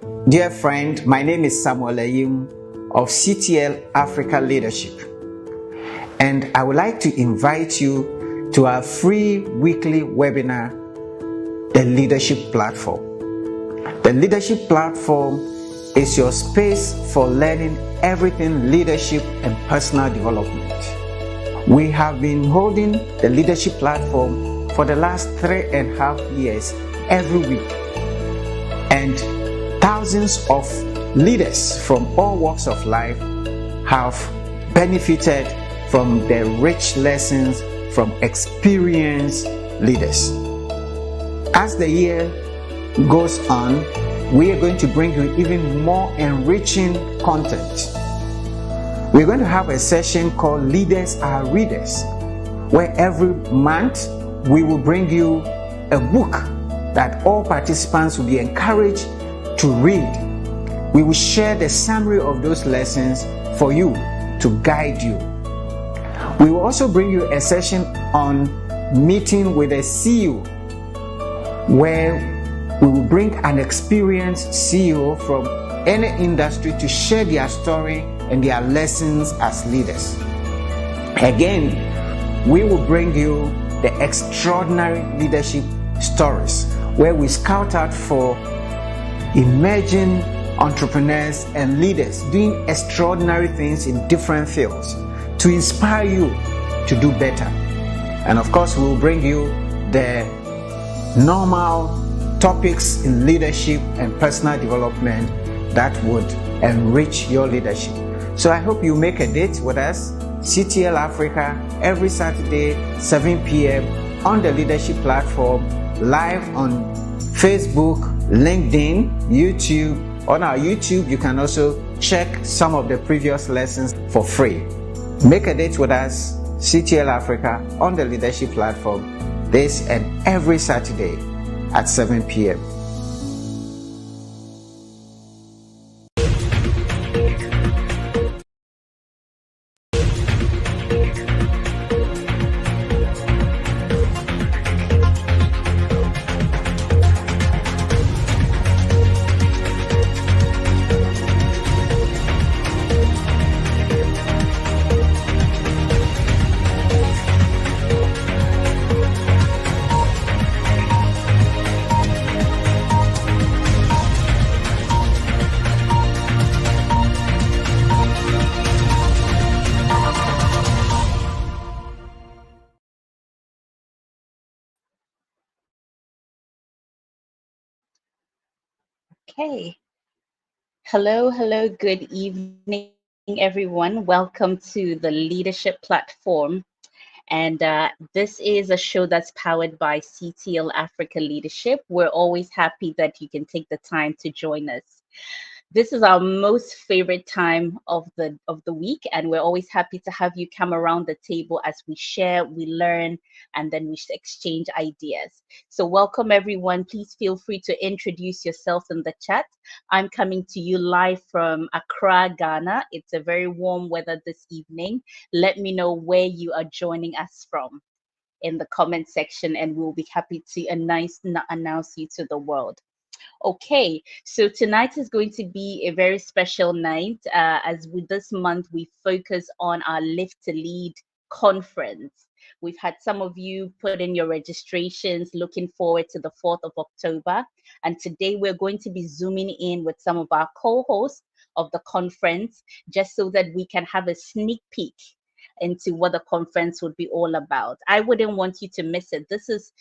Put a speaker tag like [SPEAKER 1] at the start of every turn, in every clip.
[SPEAKER 1] Dear friend, my name is Samuel Ayim of CTL Africa Leadership, and I would like to invite you to our free weekly webinar, The Leadership Platform. The Leadership Platform is your space for learning everything leadership and personal development. We have been holding the Leadership Platform for the last 3.5 years every week, and thousands of leaders from all walks of life have benefited from the rich lessons from experienced leaders. As the year goes on, we are going to bring you even more enriching content. We're going to have a session called Leaders Are Readers, where every month we will bring you a book that all participants will be encouraged to read. We will share the summary of those lessons for you to guide you. We will also bring you a session on meeting with a CEO, where we will bring an experienced CEO from any industry to share their story and their lessons as leaders. Again, we will bring you the extraordinary leadership stories, where we scout out for emerging entrepreneurs and leaders doing extraordinary things in different fields to inspire you to do better. And of course, we will bring you the normal topics in leadership and personal development that would enrich your leadership. So I hope you make a date with us, CTL Africa, every Saturday, 7 p.m. on the Leadership Platform, live on Facebook, LinkedIn, YouTube. On our YouTube, you can also check some of the previous lessons for free. Make a date with us, CTL Africa, on the Leadership Platform, this and every Saturday at 7 p.m.
[SPEAKER 2] Okay. Hello, good evening, everyone. Welcome to the Leadership Platform. And this is a show that's powered by CTL Africa Leadership. We're always happy that you can take the time to join us. This is our most favorite time of the week, and we're always happy to have you come around the table as we share, we learn, and then we exchange ideas. So welcome everyone. Please feel free to introduce yourselves in the chat. I'm coming to you live from Accra, Ghana. It's a very warm weather this evening. Let me know where you are joining us from in the comment section, and we'll be happy to announce you to the world. Okay, so tonight is going to be a very special night, as with this month we focus on our Live2Lead conference. We've had some of you put in your registrations, looking forward to the 4th of October. And today we're going to be zooming in with some of our co-hosts of the conference, just so that we can have a sneak peek into what the conference would be all about. I wouldn't want you to miss it. This is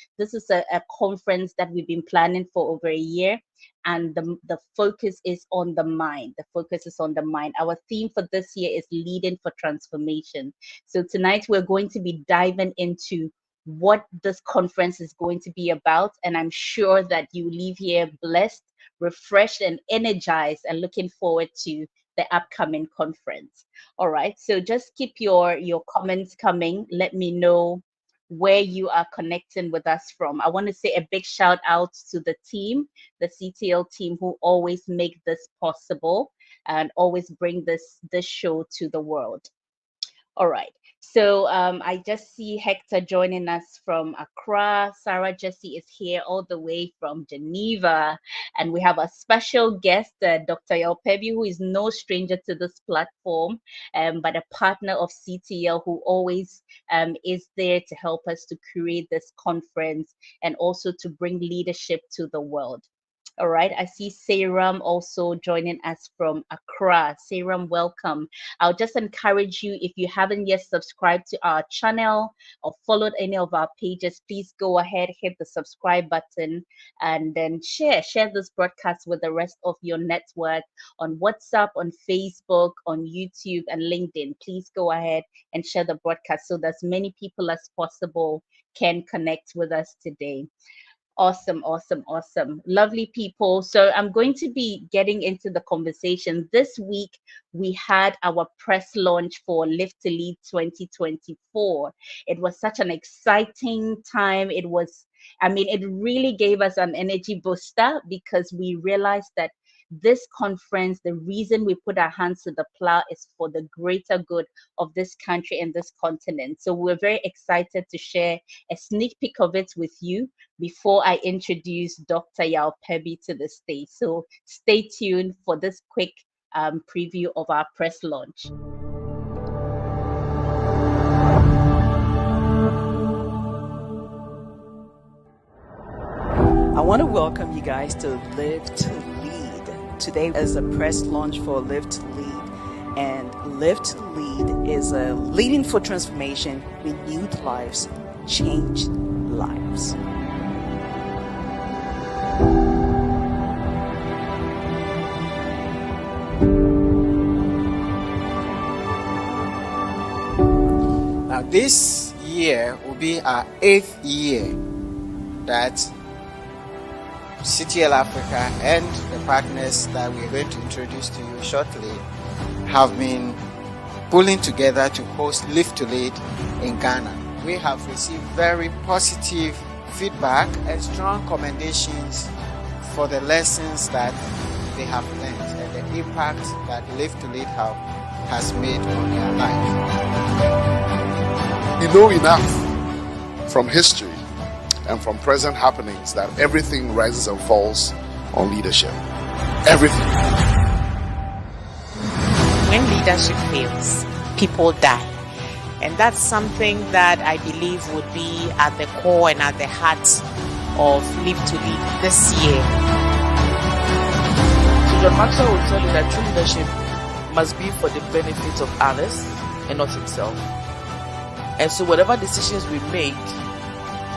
[SPEAKER 2] a conference that we've been planning for over a year, and the focus is on the mind. The focus is on the mind. Our theme for this year is leading for transformation. So tonight we're going to be diving into what this conference is going to be about, and I'm sure that you leave here blessed, refreshed, and energized, and looking forward to the upcoming conference. All right, so just keep your comments coming. Let me know where you are connecting with us from. I want to say a big shout out to the team, the CTL team, who always make this possible and always bring this show to the world. All right. So I just see Hector joining us from Accra. Sarah Jessie is here all the way from Geneva. And we have a special guest, Dr. Yelpebi, who is no stranger to this platform, but a partner of CTL who always is there to help us to create this conference and also to bring leadership to the world. All right, I see Seram also joining us from Accra. Seram, welcome. I'll just encourage you, if you haven't yet subscribed to our channel or followed any of our pages, please go ahead, hit the subscribe button, and then share this broadcast with the rest of your network on WhatsApp, on Facebook, on YouTube, and LinkedIn. Please go ahead and share the broadcast so that as many people as possible can connect with us today. Awesome, awesome, awesome. Lovely people. So I'm going to be getting into the conversation. This week, we had our press launch for Live2Lead 2024. It was such an exciting time. It really gave us an energy booster because we realized that this conference, the reason we put our hands to the plow is for the greater good of this country and this continent. So we're very excited to share a sneak peek of it with you before I introduce Dr. Yelpebi to the stage. So stay tuned for this quick preview of our press launch.
[SPEAKER 3] I want to welcome you guys to Live to Lead. Today is a press launch for Live to Lead, and Live to Lead is a leading for transformation, renewed lives, changed lives.
[SPEAKER 1] Now, this year will be our 8th year that CTL Africa and the partners that we're going to introduce to you shortly have been pulling together to host Live2Lead in Ghana. We have received very positive feedback and strong commendations for the lessons that they have learned and the impact that Live2Lead has made on their life.
[SPEAKER 4] We know enough from history and from present happenings that everything rises and falls on leadership. Everything.
[SPEAKER 5] When leadership fails, people die. And that's something that I believe would be at the core and at the heart of Live2Lead this year.
[SPEAKER 6] So John Maxwell will tell you that true leadership must be for the benefit of others and not himself. And so whatever decisions we make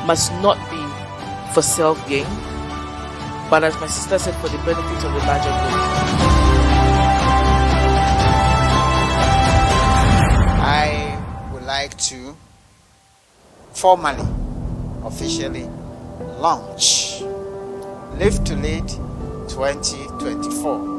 [SPEAKER 6] must not be for self-gain, but as my sister said, for the benefit of the larger good.
[SPEAKER 1] I would like to formally, officially launch Live2Lead 2024.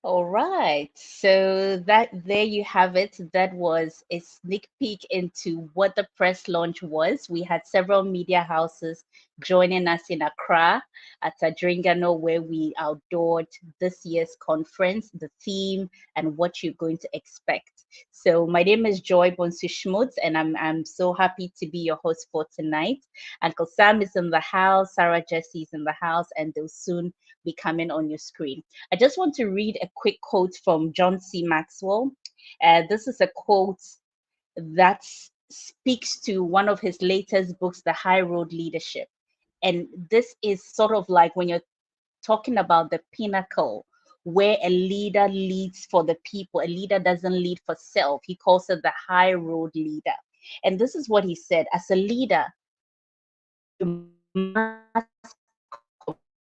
[SPEAKER 2] All right, so there you have it. That was a sneak peek into what the press launch was. We had several media houses joining us in Accra at Adringano, where we outdoored this year's conference, the theme, and what you're going to expect. So my name is Joy Bonsu-Schmutz, and I'm so happy to be your host for tonight. Uncle Sam is in the house, Sarah Jessie is in the house, and they'll soon be coming on your screen. I just want to read a quick quote from John Maxwell. This is a quote that speaks to one of his latest books, The High Road Leadership. And this is sort of like when you're talking about the pinnacle where a leader leads for the people. A leader doesn't lead for self. He calls it the high road leader. And this is what he said: as a leader, you must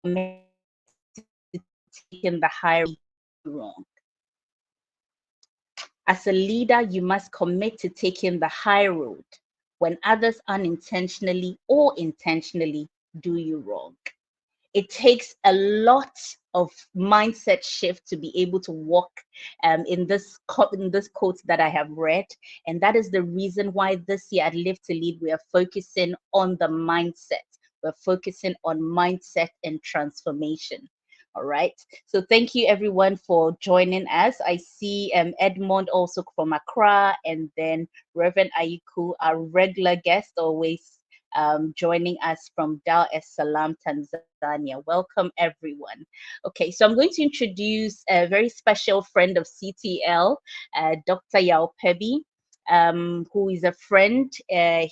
[SPEAKER 2] commit to taking the high road wrong. As a leader, you must commit to taking the high road when others unintentionally or intentionally do you wrong. it takes a lot of mindset shift to be able to walk in this quote that I have read. And that is the reason why this year at Live to Lead, we are focusing on the mindset. We're focusing on mindset and transformation. All right. So thank you everyone for joining us. I see Edmond also from Accra, and then Reverend Ayiku, our regular guest, always joining us from Dar es Salaam, Tanzania. Welcome everyone. Okay, so I'm going to introduce a very special friend of CTL, Dr. Yao Pebi, who is a friend,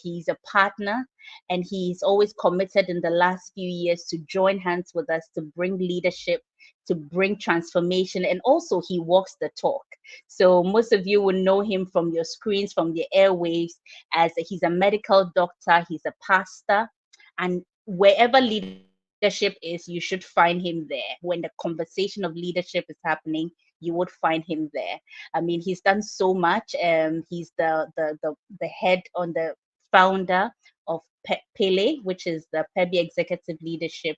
[SPEAKER 2] he's a partner, and he's always committed in the last few years to join hands with us to bring leadership, to bring transformation, and also he walks the talk. So most of you will know him from your screens, from the airwaves, as he's a medical doctor, he's a pastor, and wherever leadership is, you should find him there. When the conversation of leadership is happening, you would find him there. I mean, he's done so much. He's the head on the founder of Pele, which is the PEBI Executive Leadership.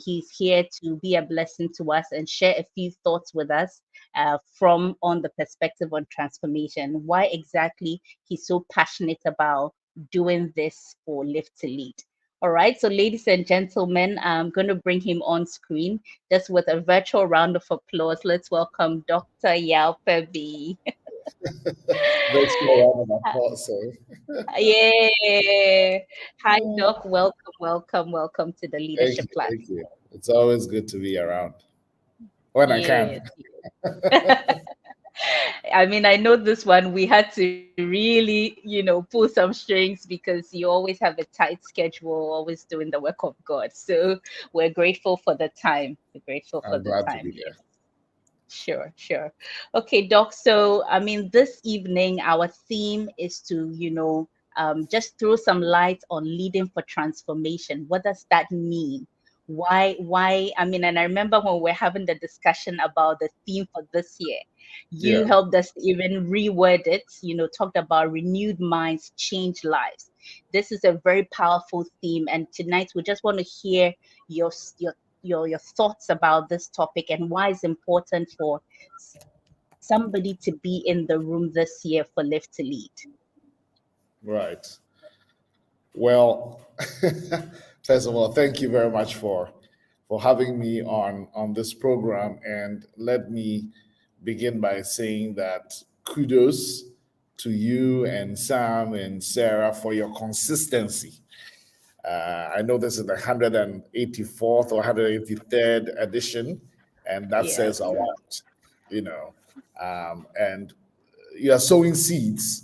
[SPEAKER 2] He's here to be a blessing to us and share a few thoughts with us from on the perspective on transformation. Why exactly he's so passionate about doing this for Live to Lead. All right, so ladies and gentlemen, I'm going to bring him on screen just with a virtual round of applause. Let's welcome Dr. Yao Pebi.
[SPEAKER 4] Virtual round of applause,
[SPEAKER 2] Yeah. Hi, Doc. Welcome to the Leadership Platform.
[SPEAKER 4] Thank you. It's always good to be around when I can.
[SPEAKER 2] I mean, I know this one, we had to really, pull some strings because you always have a tight schedule, always doing the work of God. So we're grateful for the time.
[SPEAKER 4] I'm glad to be here.
[SPEAKER 2] Sure. Okay, Doc. So, I mean, this evening, our theme is to, just throw some light on leading for transformation. What does that mean? Why? I mean, and I remember when we're having the discussion about the theme for this year, you helped us even reword it, talked about renewed minds, change lives. This is a very powerful theme. And tonight we just want to hear your thoughts about this topic and why it's important for somebody to be in the room this year for Live to Lead.
[SPEAKER 4] Right. Well, first of all, thank you very much for having me on this program, and let me begin by saying that kudos to you and Sam and Sarah for your consistency. I know this is the 184th or 183rd edition, and that says a lot, and you are sowing seeds,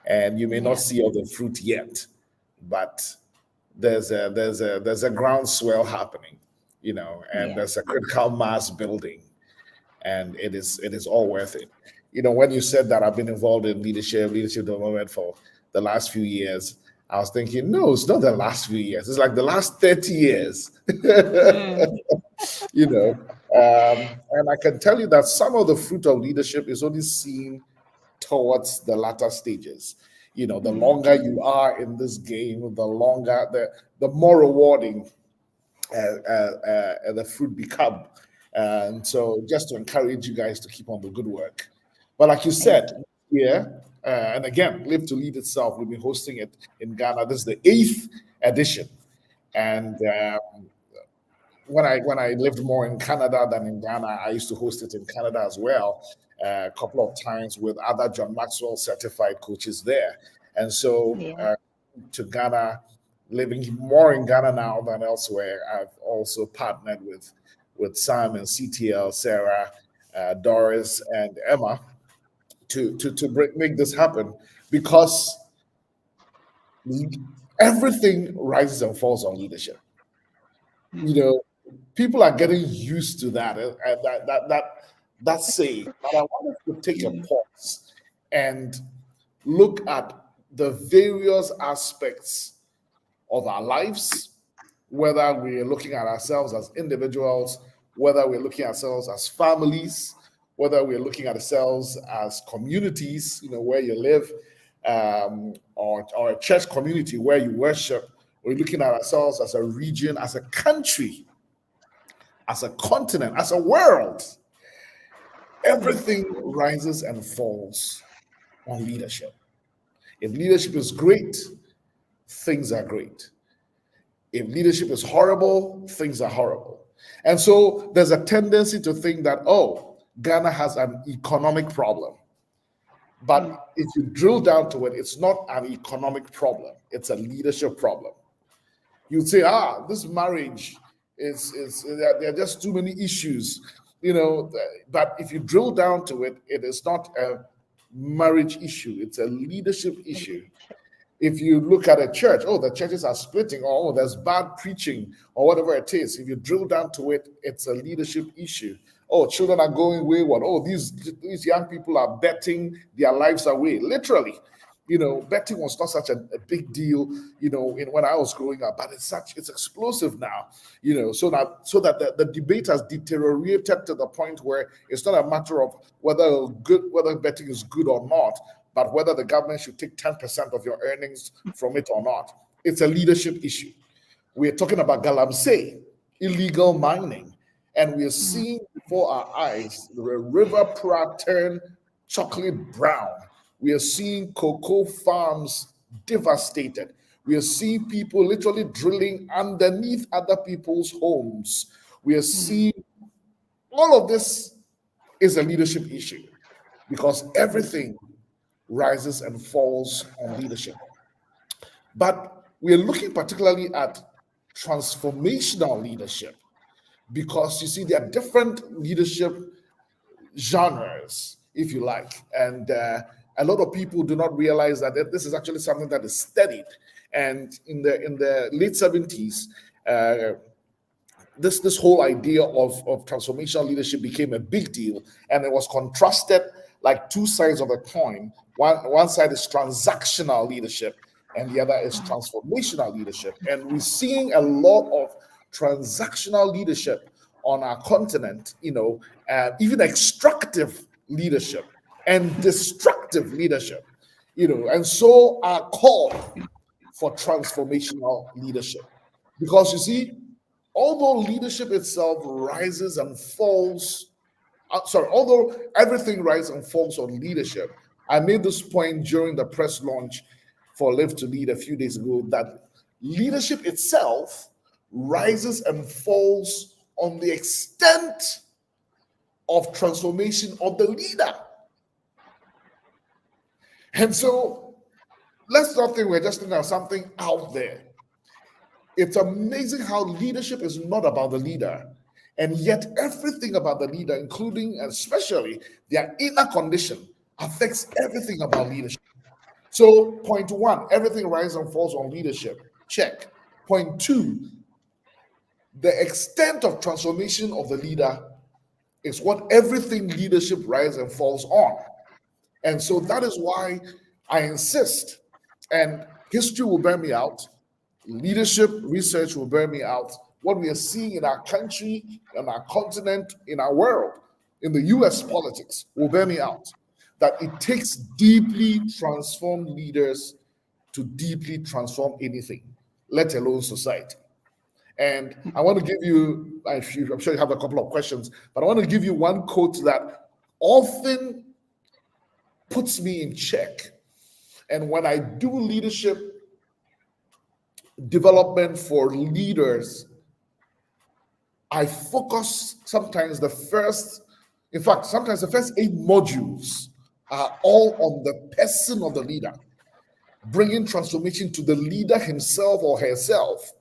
[SPEAKER 4] and you may not see all the fruit yet, but there's a groundswell happening, and there's a critical mass building, and it is all worth it. When you said that I've been involved in leadership development for the last few years, I was thinking, no, it's not the last few years. It's like the last 30 years. And I can tell you that some of the fruit of leadership is only seen towards the latter stages. The longer you are in this game, the longer, the more rewarding the fruit become. And so just to encourage you guys to keep on the good work. But like you said, and again, Live to Lead itself, we've been hosting it in Ghana. This is the 8th edition. And when I lived more in Canada than in Ghana, I used to host it in Canada as well, a couple of times with other John Maxwell Certified coaches there. And so to Ghana, living more in Ghana now than elsewhere, I've also partnered with Sam and CTL, Sarah, Doris, and Emma to make this happen, because everything rises and falls on leadership. People are getting used to that saying. But I wanted to take a pause and look at the various aspects of our lives, whether we're looking at ourselves as individuals, whether we're looking at ourselves as families, whether we're looking at ourselves as communities, where you live, or a church community where you worship, or looking at ourselves as a region, as a country, as a continent, as a world, everything rises and falls on leadership. If leadership is great, things are great. If leadership is horrible, things are horrible. And so there's a tendency to think that, oh, Ghana has an economic problem. But if you drill down to it, it's not an economic problem, it's a leadership problem. You'd say, this marriage there are just too many issues, but if you drill down to it, it is not a marriage issue, it's a leadership issue. If you look at a church, the churches are splitting, or there's bad preaching, or whatever it is, if you drill down to it, it's a leadership issue. Children are going wayward. These young people are betting their lives away. Literally, betting was not such a big deal, when I was growing up, but it's explosive now, so that the debate has deteriorated to the point where it's not a matter of whether betting is good or not, but whether the government should take 10% of your earnings from it or not. It's a leadership issue. We're talking about galamsey, illegal mining, and we are seeing before our eyes the river Pra turn chocolate brown. We are seeing cocoa farms devastated. We are seeing people literally drilling underneath other people's homes. We are seeing all of this is a leadership issue, because everything rises and falls on leadership. But we're looking particularly at transformational leadership, because you see there are different leadership genres, if you like, and a lot of people do not realize that this is actually something that is studied. And in the late 70s, this whole idea of transformational leadership became a big deal, and it was contrasted like two sides of a coin. One side is transactional leadership, and the other is transformational leadership. And we're seeing a lot of transactional leadership on our continent, even extractive leadership and destructive leadership, and so our call for transformational leadership. Because you see, although leadership itself rises and falls, although everything rises and falls on leadership, I made this point during the press launch for Live2Lead a few days ago, that leadership itself rises and falls on the extent of transformation of the leader. And so let's not think we're just thinking of something out there. It's amazing how leadership is not about the leader, and yet everything about the leader, including and especially their inner condition, affects everything about leadership. So point one, everything rises and falls on leadership. Check. Point two, the extent of transformation of the leader is what everything leadership rises and falls on. And so that is why I insist, and history will bear me out, leadership research will bear me out, what we are seeing in our country, in our continent, in our world, in the US politics will bear me out, that it takes deeply transformed leaders to deeply transform anything, let alone society. And I want to give you, I'm sure you have a couple of questions, but I want to give you one quote that often puts me in check. And when I do leadership development for leaders, I focus sometimes the first 8 modules are all on the person of the leader, bringing transformation to the leader himself or herself.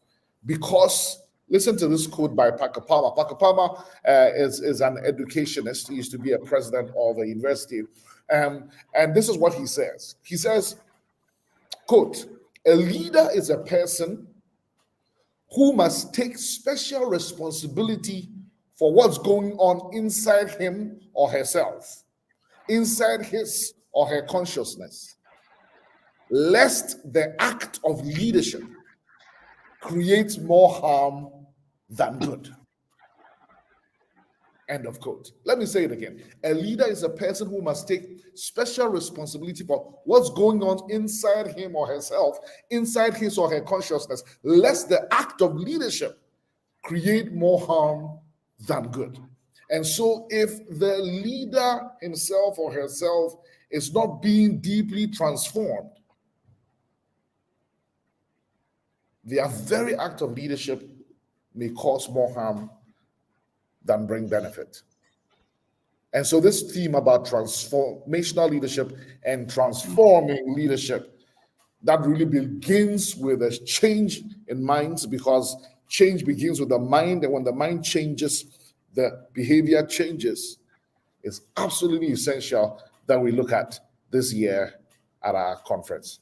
[SPEAKER 4] Because listen to this quote by Parker Palmer. Parker Palmer is an educationist. He used to be a president of a university. And this is what he says. He says, quote, "A leader is a person who must take special responsibility for what's going on inside him or herself, inside his or her consciousness, lest the act of leadership creates more harm than good." End of quote. Let me say it again. A leader is a person who must take special responsibility for what's going on inside him or herself, inside his or her consciousness, lest the act of leadership create more harm than good. And so if the leader himself or herself is not being deeply transformed, their very act of leadership may cause more harm than bring benefit. And so this theme about transformational leadership and transforming leadership, that really begins with a change in minds, because change begins with the mind, and when the mind changes, the behavior changes. It's absolutely essential that we look at this year at our conference.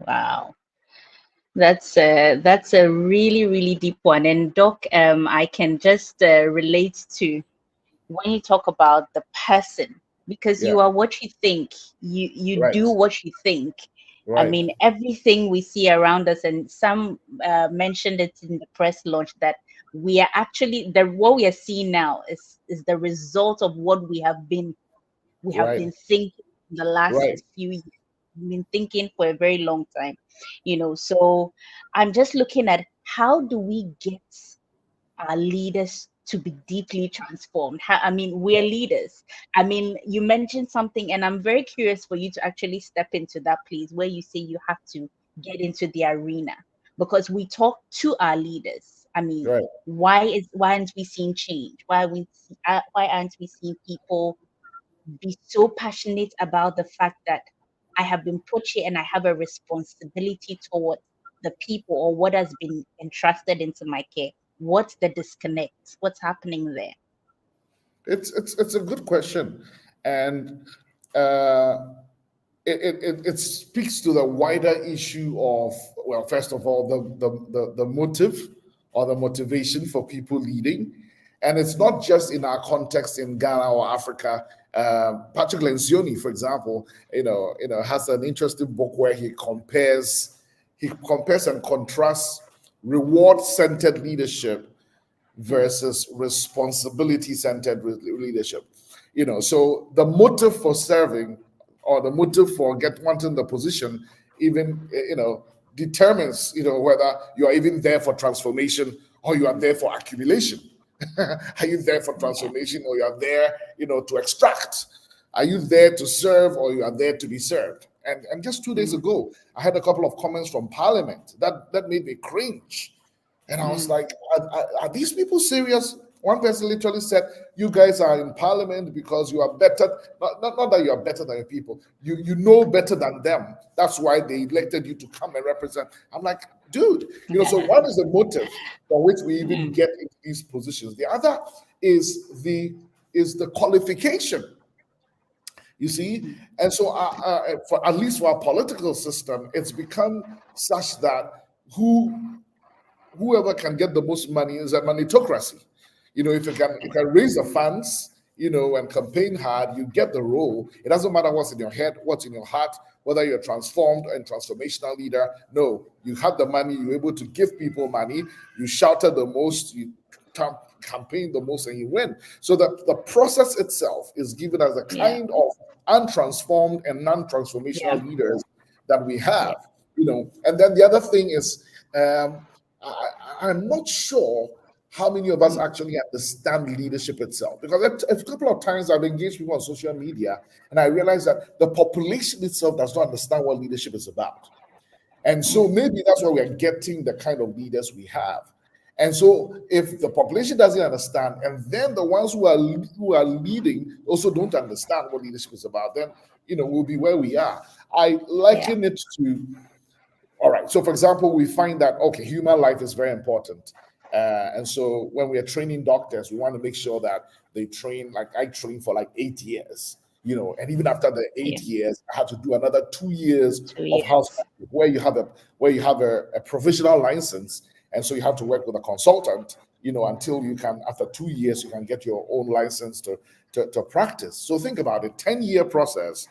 [SPEAKER 2] Wow. That's a really, really deep one. And Doc, I can just relate to when you talk about the person, because
[SPEAKER 4] Yeah,
[SPEAKER 2] you are what you think. You
[SPEAKER 4] right,
[SPEAKER 2] do what you think. I
[SPEAKER 4] right,
[SPEAKER 2] mean, everything we see around us, and some mentioned it in the press launch, that we are actually what we are seeing now is the result of what we have
[SPEAKER 4] right,
[SPEAKER 2] been thinking in the last
[SPEAKER 4] right.
[SPEAKER 2] few years. We've been thinking for a very long time, So I'm just looking at how do we get our leaders to be deeply transformed. I mean, we're leaders. I mean, you mentioned something, and I'm very curious for you to actually step into that, please, where you say you have to get into the arena, because we talk to our leaders. I mean,
[SPEAKER 4] Right.
[SPEAKER 2] why aren't we seeing change? Why aren't we seeing people be so passionate about the fact that I have been put here and I have a responsibility towards the people or what has been entrusted into my care? What's the disconnect? What's happening there?
[SPEAKER 4] It's a good question, and uh, it speaks to the wider issue of, well, first of all, the motive or the motivation for people leading, and it's not just in our context in Ghana or Africa. Patrick Lencioni, for example, has an interesting book where he compares and contrasts reward-centered leadership versus responsibility-centered leadership. So the motive for serving or the motive for wanting the position even determines whether you are even there for transformation or you are there for accumulation. Are you there for transformation, or you are there to extract? Are you there to serve, or you are there to be served? And just 2 days ago, I had a couple of comments from Parliament that made me cringe. And I was like, are these people serious? One person literally said, you guys are in Parliament because you are better. Not that you are better than your people. You know better than them. That's why they elected you to come and represent. I'm like, dude, so what is the motive for which we even get into these positions? The other is the qualification. You see, and so for at least for our political system, it's become such that whoever can get the most money is a meritocracy. If you can raise the funds, and campaign hard, you get the role. It doesn't matter what's in your head, what's in your heart, whether you're transformed and transformational leader. No, you have the money, you're able to give people money, you shouted the most, you campaign the most, and you win. So the process itself is given as a kind of untransformed and non-transformational leaders that we have. And then the other thing is, I'm not sure how many of us actually understand leadership itself. Because a couple of times I've engaged people on social media, and I realize that the population itself does not understand what leadership is about. And so maybe that's why we're getting the kind of leaders we have. And so if the population doesn't understand, and then the ones who are leading also don't understand what leadership is about, then we'll be where we are. I liken it to, all right, so for example, we find that, okay, human life is very important. And so when we are training doctors, we want to make sure that they train, like I trained for like 8 years, and even after the 8 years, I had to do another 2 years of house where you have a provisional license. And so you have to work with a consultant, until you can, after 2 years, you can get your own license to practice. So think about it, 10-year process,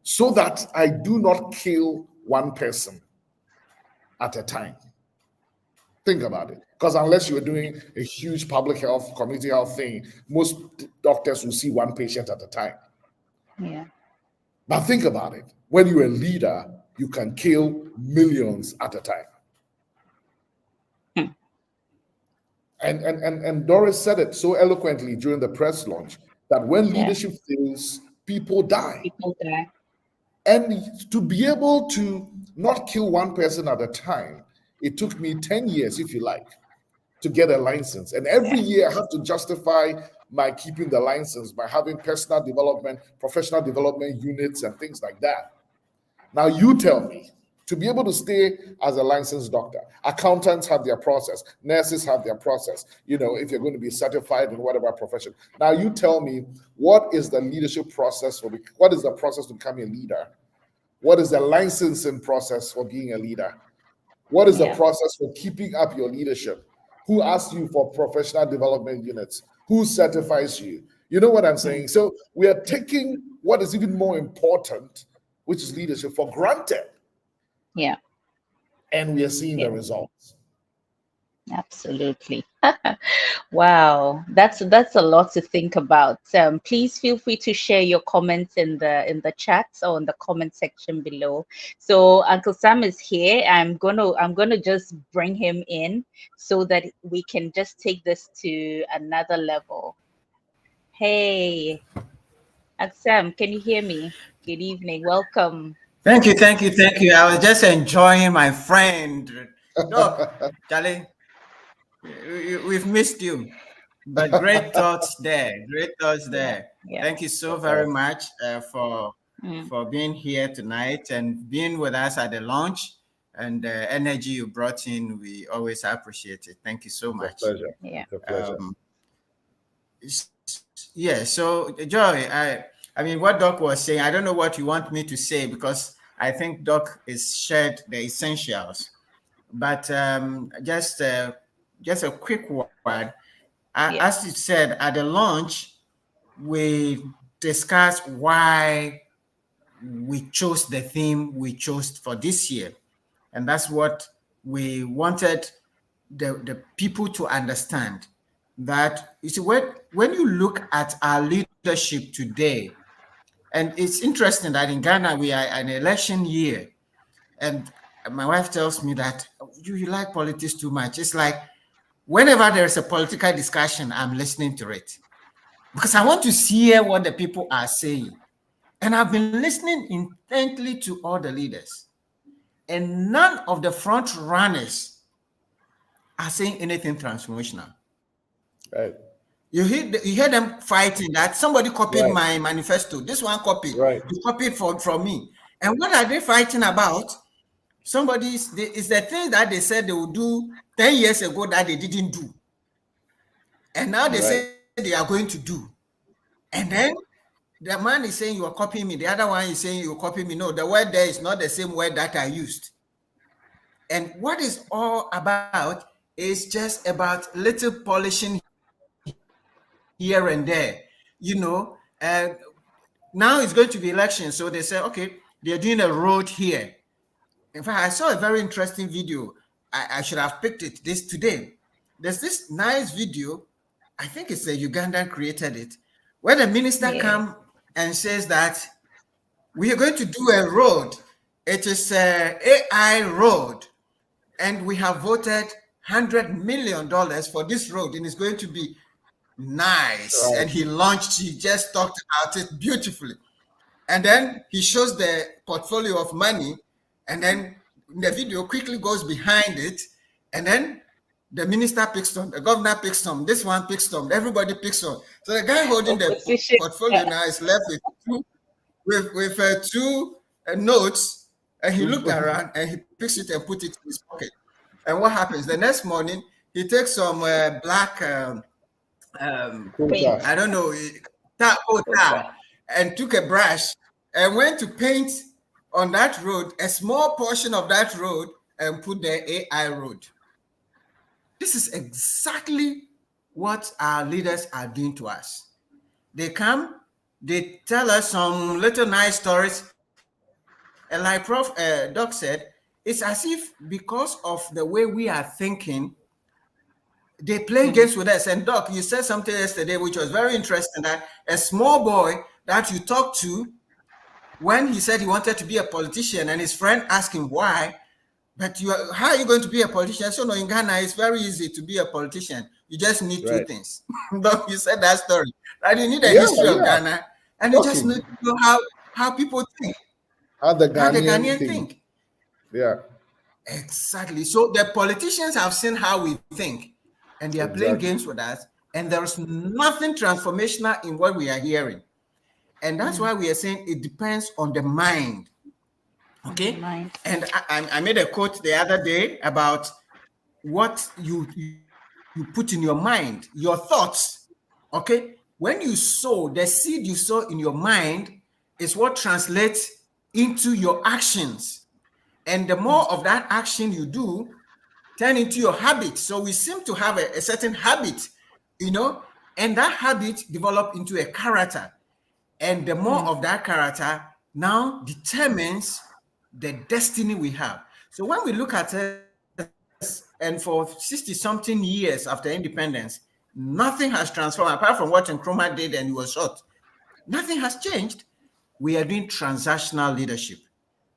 [SPEAKER 4] so that I do not kill one person at a time. Think about it. Because unless you're doing a huge public health, community health thing, most doctors will see one patient at a time.
[SPEAKER 2] Yeah.
[SPEAKER 4] But think about it. When you're a leader, you can kill millions at a time. And Doris said it so eloquently during the press launch that when leadership fails, people die.
[SPEAKER 2] People die.
[SPEAKER 4] And to be able to not kill one person at a time, it took me 10 years, if you like, to get a license. And every year I have to justify my keeping the license by having personal development, professional development units, and things like that. Now, you tell me, to be able to stay as a licensed doctor, accountants have their process, nurses have their process, if you're going to be certified in whatever profession. Now, you tell me, what is the leadership process what is the process to becoming a leader? What is the licensing process for being a leader? What is the process for keeping up your leadership? Who asks you for professional development units? Who certifies you? You know what I'm saying? So we are taking what is even more important, which is leadership, for granted.
[SPEAKER 2] Yeah.
[SPEAKER 4] And we are seeing the results.
[SPEAKER 2] Absolutely. Wow, that's a lot to think about. Please feel free to share your comments in the chat or in the comment section below. So Uncle Sam is here. I'm gonna just bring him in so that we can just take this to another level. Hey, Uncle Sam, can you hear me? Good evening. Welcome.
[SPEAKER 1] Thank you. I was just enjoying my friend. Doc, Charlie, we've missed you. But great thoughts there.
[SPEAKER 2] Yeah.
[SPEAKER 1] Thank you so very much for being here tonight and being with us at the launch, and the energy you brought in. We always appreciate it. Thank you so much.
[SPEAKER 4] It's a pleasure.
[SPEAKER 2] Yeah.
[SPEAKER 4] It's a pleasure.
[SPEAKER 1] Yeah. So, Joy, I mean, what Doc was saying, I don't know what you want me to say, because I think Doc is shared the essentials. But just a quick word. As you said, at the launch, we discussed why we chose the theme we chose for this year. And that's what we wanted the people to understand. That, you see, when you look at our leadership today, and it's interesting that in Ghana, we are an election year. And my wife tells me that you like politics too much. It's like, whenever there's a political discussion, I'm listening to it because I want to hear what the people are saying. And I've been listening intently to all the leaders, and none of the front runners are saying anything transformational.
[SPEAKER 4] Right.
[SPEAKER 1] You hear them fighting that somebody copied my manifesto. This one copied. You copied from me. And what are they fighting about? It's the thing that they said they would do 10 years ago that they didn't do. And now they say they are going to do. And then the man is saying you are copying me. The other one is saying you're copying me. No, the word there is not the same word that I used. And what it's all about is just about little polishing here and there, and now it's going to be election. So they say, okay, they're doing a road here. In fact, I saw a very interesting video. I should have picked it today. There's this nice video, I think it's a Ugandan created it, where the minister comes and says that we are going to do a road. It is an AI road, and we have voted $100 million for this road, and it's going to be nice. And he just talked about it beautifully. And then he shows the portfolio of money, and then the video quickly goes behind it, and then the minister picks some, the governor picks some, this one picks some, everybody picks some. So the guy holding the portfolio now is left with two notes, and he looked around and he picks it and put it in his pocket. And what happens? The next morning, he takes some black, I don't know, and took a brush and went to paint on that road, a small portion of that road, and put the AI road. This is exactly what our leaders are doing to us. They come, they tell us some little nice stories, and like Prof. Doc said, it's as if because of the way we are thinking, they play games with us. And Doc, you said something yesterday which was very interesting, that a small boy that you talked to, when he said he wanted to be a politician, and his friend asked him why, but how are you going to be a politician? So no, in Ghana, it's very easy to be a politician. You just need two
[SPEAKER 4] Right.
[SPEAKER 1] things. You said that story. Right? You need a
[SPEAKER 4] Yeah,
[SPEAKER 1] history of
[SPEAKER 4] yeah.
[SPEAKER 1] Ghana, and you just
[SPEAKER 4] Shocking.
[SPEAKER 1] need to know how people think,
[SPEAKER 4] How the
[SPEAKER 1] how the
[SPEAKER 4] Ghanaian
[SPEAKER 1] Ghanaian
[SPEAKER 4] thing.
[SPEAKER 1] think.
[SPEAKER 4] Yeah,
[SPEAKER 1] Exactly. So the politicians have seen how we think, and they are playing
[SPEAKER 4] exactly.
[SPEAKER 1] games with us. And there's nothing transformational in what we are hearing. And that's why we are saying it depends on the mind. Okay.
[SPEAKER 2] Mind.
[SPEAKER 1] And I made a quote the other day about what you put in your mind, your thoughts. Okay. When you sow, the seed you sow in your mind is what translates into your actions. And the more of that action you do, turn into your habit. So we seem to have a certain habit, and that habit develop into a character. And the more of that character now determines the destiny we have. So when we look at this, and for 60 something years after independence, nothing has transformed apart from what Nkrumah did and he was shot. Nothing has changed. We are doing transactional leadership.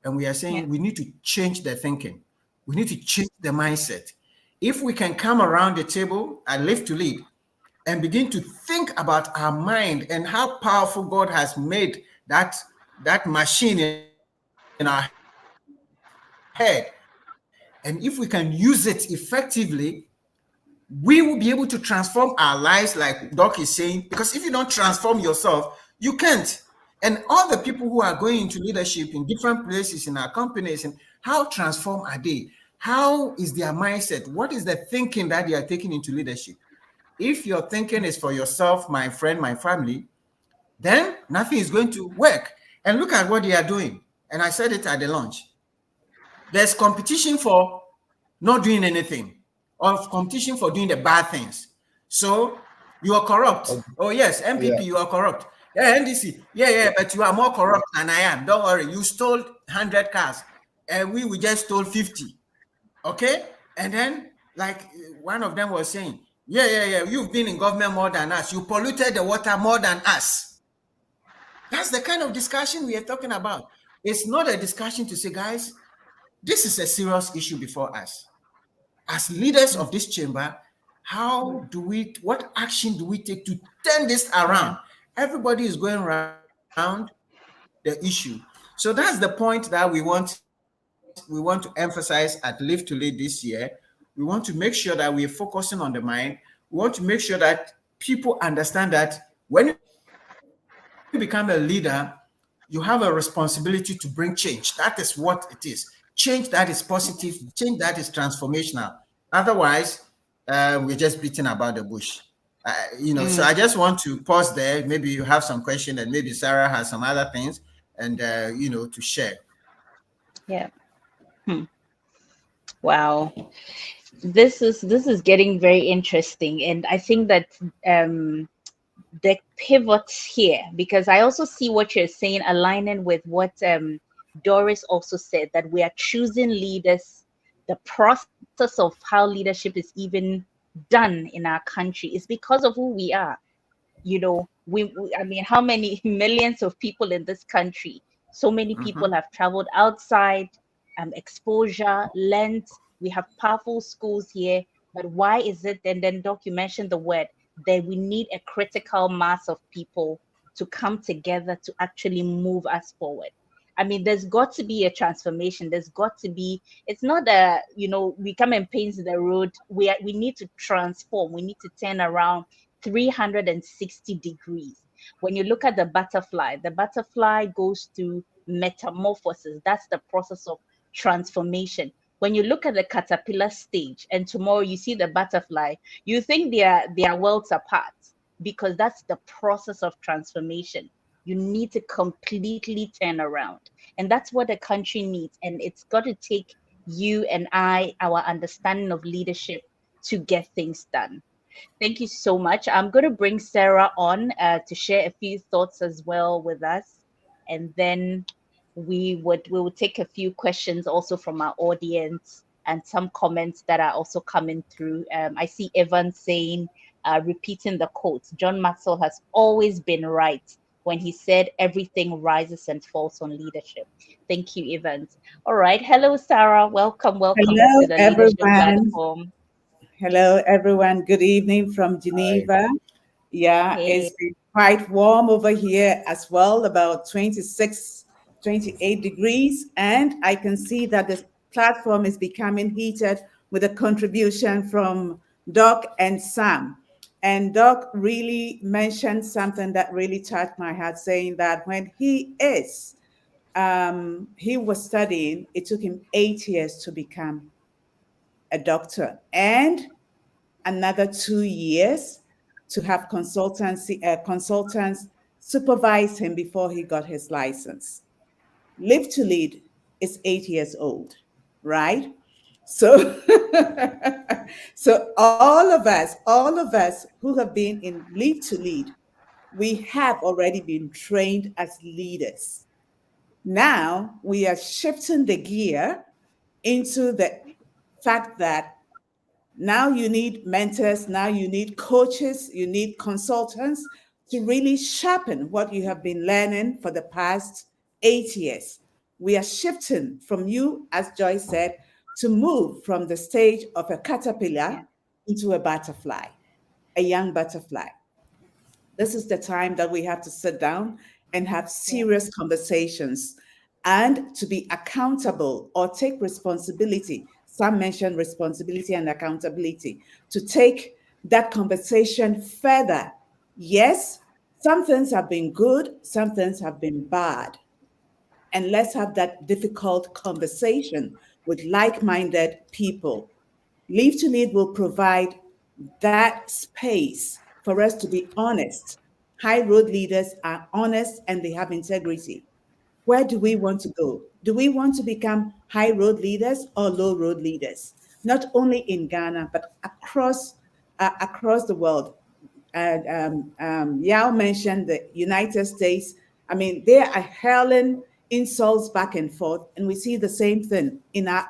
[SPEAKER 1] And we are
[SPEAKER 2] Yeah.
[SPEAKER 1] saying we need to change the thinking. We need to change the mindset. If we can come around the table and Live to Lead and begin to think about our mind and how powerful God has made that machine in our head, and if we can use it effectively, we will be able to transform our lives like Doc is saying. Because if you don't transform yourself, you can't. And all the people who are going into leadership in different places in our companies, and how transform are they? How is their mindset? What is the thinking that they are taking into leadership? If your thinking is for yourself, my friend, my family, then nothing is going to work. And look at what they are doing. And I said it at the launch. There's competition for not doing anything, or competition for doing the bad things. So you are corrupt. Oh yes, MPP,
[SPEAKER 4] Yeah.
[SPEAKER 1] you are corrupt. Yeah, NDC, yeah, but you are more corrupt than I am. Don't worry, you stole 100 cars, and we just stole 50. Okay, and then like one of them was saying, yeah, you've been in government more than us. You polluted the water more than us. That's the kind of discussion we are talking about. It's not a discussion to say, guys, this is a serious issue before us. As leaders of this chamber, what action do we take to turn this around? Everybody is going around the issue. So that's the point that we want to emphasize at Live to Lead this year. We want to make sure that we are focusing on the mind. We want to make sure that people understand that when you become a leader, you have a responsibility to bring change. That is what it is. Change that is positive, change that is transformational. Otherwise, we're just beating about the bush. So I just want to pause there. Maybe you have some question, and maybe Sarah has some other things, and to share.
[SPEAKER 2] Yeah. Hmm. Wow. This is getting very interesting, and I think that the pivots here, because I also see what you're saying aligning with what Doris also said, that we are choosing leaders. The process of how leadership is even done in our country is because of who we are. I mean, how many millions of people in this country? So many people have traveled outside, exposure, learned. We have powerful schools here, but why is it? And then, Doc, you mentioned the word that we need a critical mass of people to come together to actually move us forward. I mean, there's got to be a transformation. There's got to be. It's not a we come and paint the road. We need to transform. We need to turn around 360 degrees. When you look at the butterfly goes through metamorphosis. That's the process of transformation. When you look at the caterpillar stage and tomorrow you see the butterfly, you think they are worlds apart, because that's the process of transformation. You need to completely turn around. And that's what the country needs. And it's got to take you and I, our understanding of leadership, to get things done. Thank you so much. I'm going to bring Sarah on to share a few thoughts as well with us, and then we will take a few questions also from our audience and some comments that are also coming through. I see Evan saying, repeating the quotes, John Maxwell has always been right when he said everything rises and falls on leadership. Thank you, Evans. All right. Hello, Sarah. Welcome to
[SPEAKER 7] Hello,
[SPEAKER 2] the Leadership
[SPEAKER 7] everyone.
[SPEAKER 2] Platform.
[SPEAKER 7] Hello, everyone. Good evening from
[SPEAKER 4] Hi.
[SPEAKER 7] Geneva. Yeah,
[SPEAKER 2] Hey.
[SPEAKER 7] it's been quite warm over here as well, about 26, 28 degrees. And I can see that the platform is becoming heated with a contribution from Doc and Sam. And Doc really mentioned something that really touched my heart, saying that when he was studying, it took him 8 years to become a doctor. And another 2 years to have consultants supervise him before he got his license. Live to Lead is 8 years old, right? So, so all of us who have been in Live to Lead, we have already been trained as leaders. Now we are shifting the gear into the fact that now you need mentors, now you need coaches, you need consultants to really sharpen what you have been learning for the past 8 years. We are shifting from you, as Joy said, to move from the stage of a caterpillar into a butterfly, a young butterfly. This is the time that we have to sit down and have
[SPEAKER 2] Yeah.
[SPEAKER 7] serious conversations and to be accountable or take responsibility. Some mentioned responsibility and accountability to take that conversation further. Yes, some things have been good, some things have been bad. And let's have that difficult conversation with like minded people. Leave to Lead will provide that space for us to be honest. High road leaders are honest and they have integrity. Where do we want to go? Do we want to become high road leaders or low road leaders? Not only in Ghana, but across the world. And Yao mentioned the United States. I mean, they are hurling insults back and forth, and we see the same thing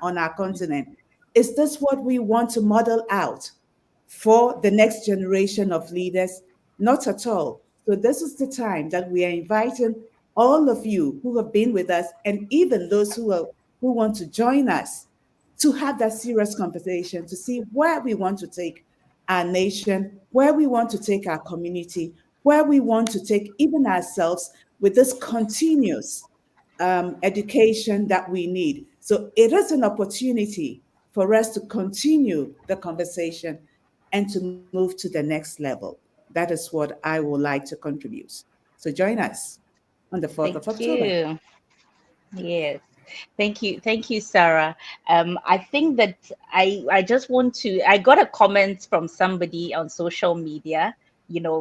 [SPEAKER 7] on our continent. Is this what we want to model out for the next generation of leaders? Not at all. So this is the time that we are inviting all of you who have been with us, and even those who want to join us, to have that serious conversation to see where we want to take our nation, where we want to take our community, where we want to take even ourselves with this continuous education that we need. So it is an opportunity for us to continue the conversation and to move to the next level. That is what I would like to contribute. So join us on the 4th
[SPEAKER 2] Thank
[SPEAKER 7] of October.
[SPEAKER 2] you. Yes. Thank you, Sarah. I think that I just want to. I got a comment from somebody on social media,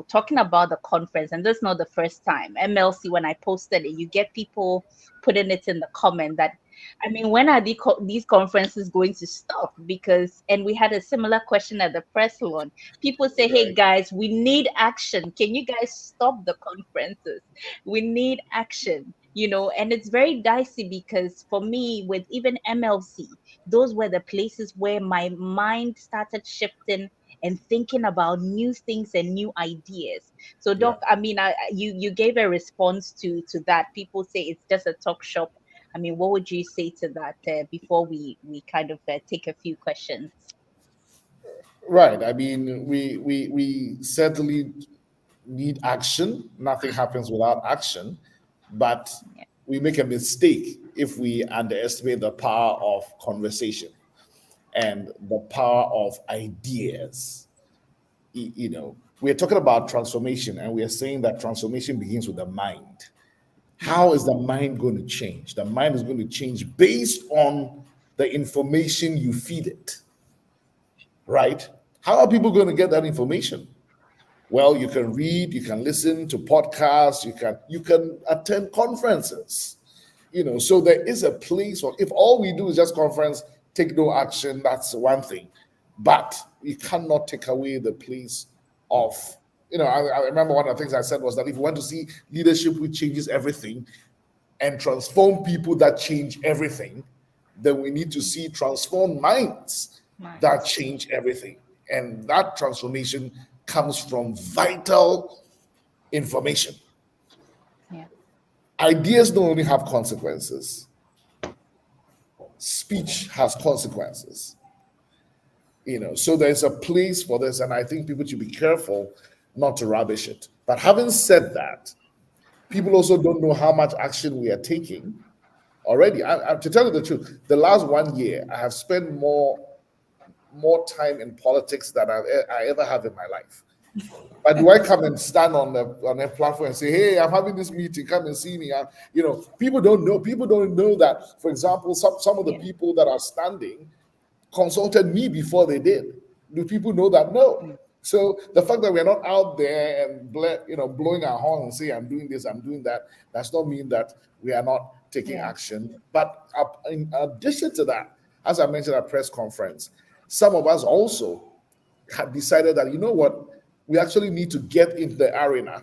[SPEAKER 2] talking about the conference, and this is not the first time. MLC, when I posted it, you get people putting it in the comment that, I mean, when are these conferences going to stop? Because, and we had a similar question at the press launch. People say, "Hey guys, we need action. Can you guys stop the conferences? We need action." And it's very dicey because for me, with even MLC, those were the places where my mind started shifting and thinking about new things and new ideas. So,
[SPEAKER 4] Yeah.
[SPEAKER 2] Doc, I mean, you gave a response to that. People say it's just a talk shop. I mean, what would you say to that before we kind of take a few questions?
[SPEAKER 4] Right. I mean, we certainly need action. Nothing happens without action, but
[SPEAKER 2] Yeah.
[SPEAKER 4] we make a mistake if we underestimate the power of conversation and the power of ideas. We're talking about transformation, and we are saying that transformation begins with the mind. How is the mind going to change? The mind is going to change based on the information you feed it, right? How are people going to get that information? Well, you can read, you can listen to podcasts, you can attend conferences. So there is a place for, if all we do is just conference, take no action, that's one thing. But we cannot take away the place of, I remember one of the things I said was that if we want to see leadership which changes everything and transform people that change everything, then we need to see transformed minds that
[SPEAKER 2] Minds.
[SPEAKER 4] change everything. And that transformation comes from vital information.
[SPEAKER 2] Yeah.
[SPEAKER 4] Ideas don't only have consequences, speech has consequences. So there's a place for this, and I think people should be careful not to rubbish it. But having said that, people also don't know how much action we are taking already. To tell you the truth, the last 1 year, I have spent more time in politics than I ever have in my life. But do I come and stand on a platform and say, "Hey, I'm having this meeting, come and see me"? People don't know. People don't know that, for example, some of the people that are standing consulted me before they did. Do people know that? No. So the fact that we're not out there and blowing our horn and say, "I'm doing this, I'm doing that," does not mean that we are not taking action. But in addition to that, as I mentioned at press conference, some of us also have decided that, you know what, we actually need to get into the arena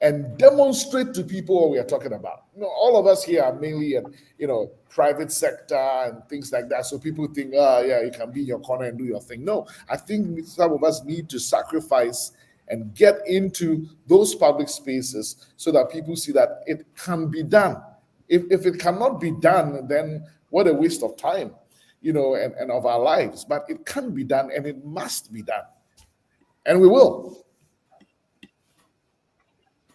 [SPEAKER 4] and demonstrate to people what we are talking about. All of us here are mainly in, private sector and things like that. So people think, yeah, you can be in your corner and do your thing. No, I think some of us need to sacrifice and get into those public spaces so that people see that it can be done. If it cannot be done, then what a waste of time, and of our lives. But it can be done, and it must be done. And we will.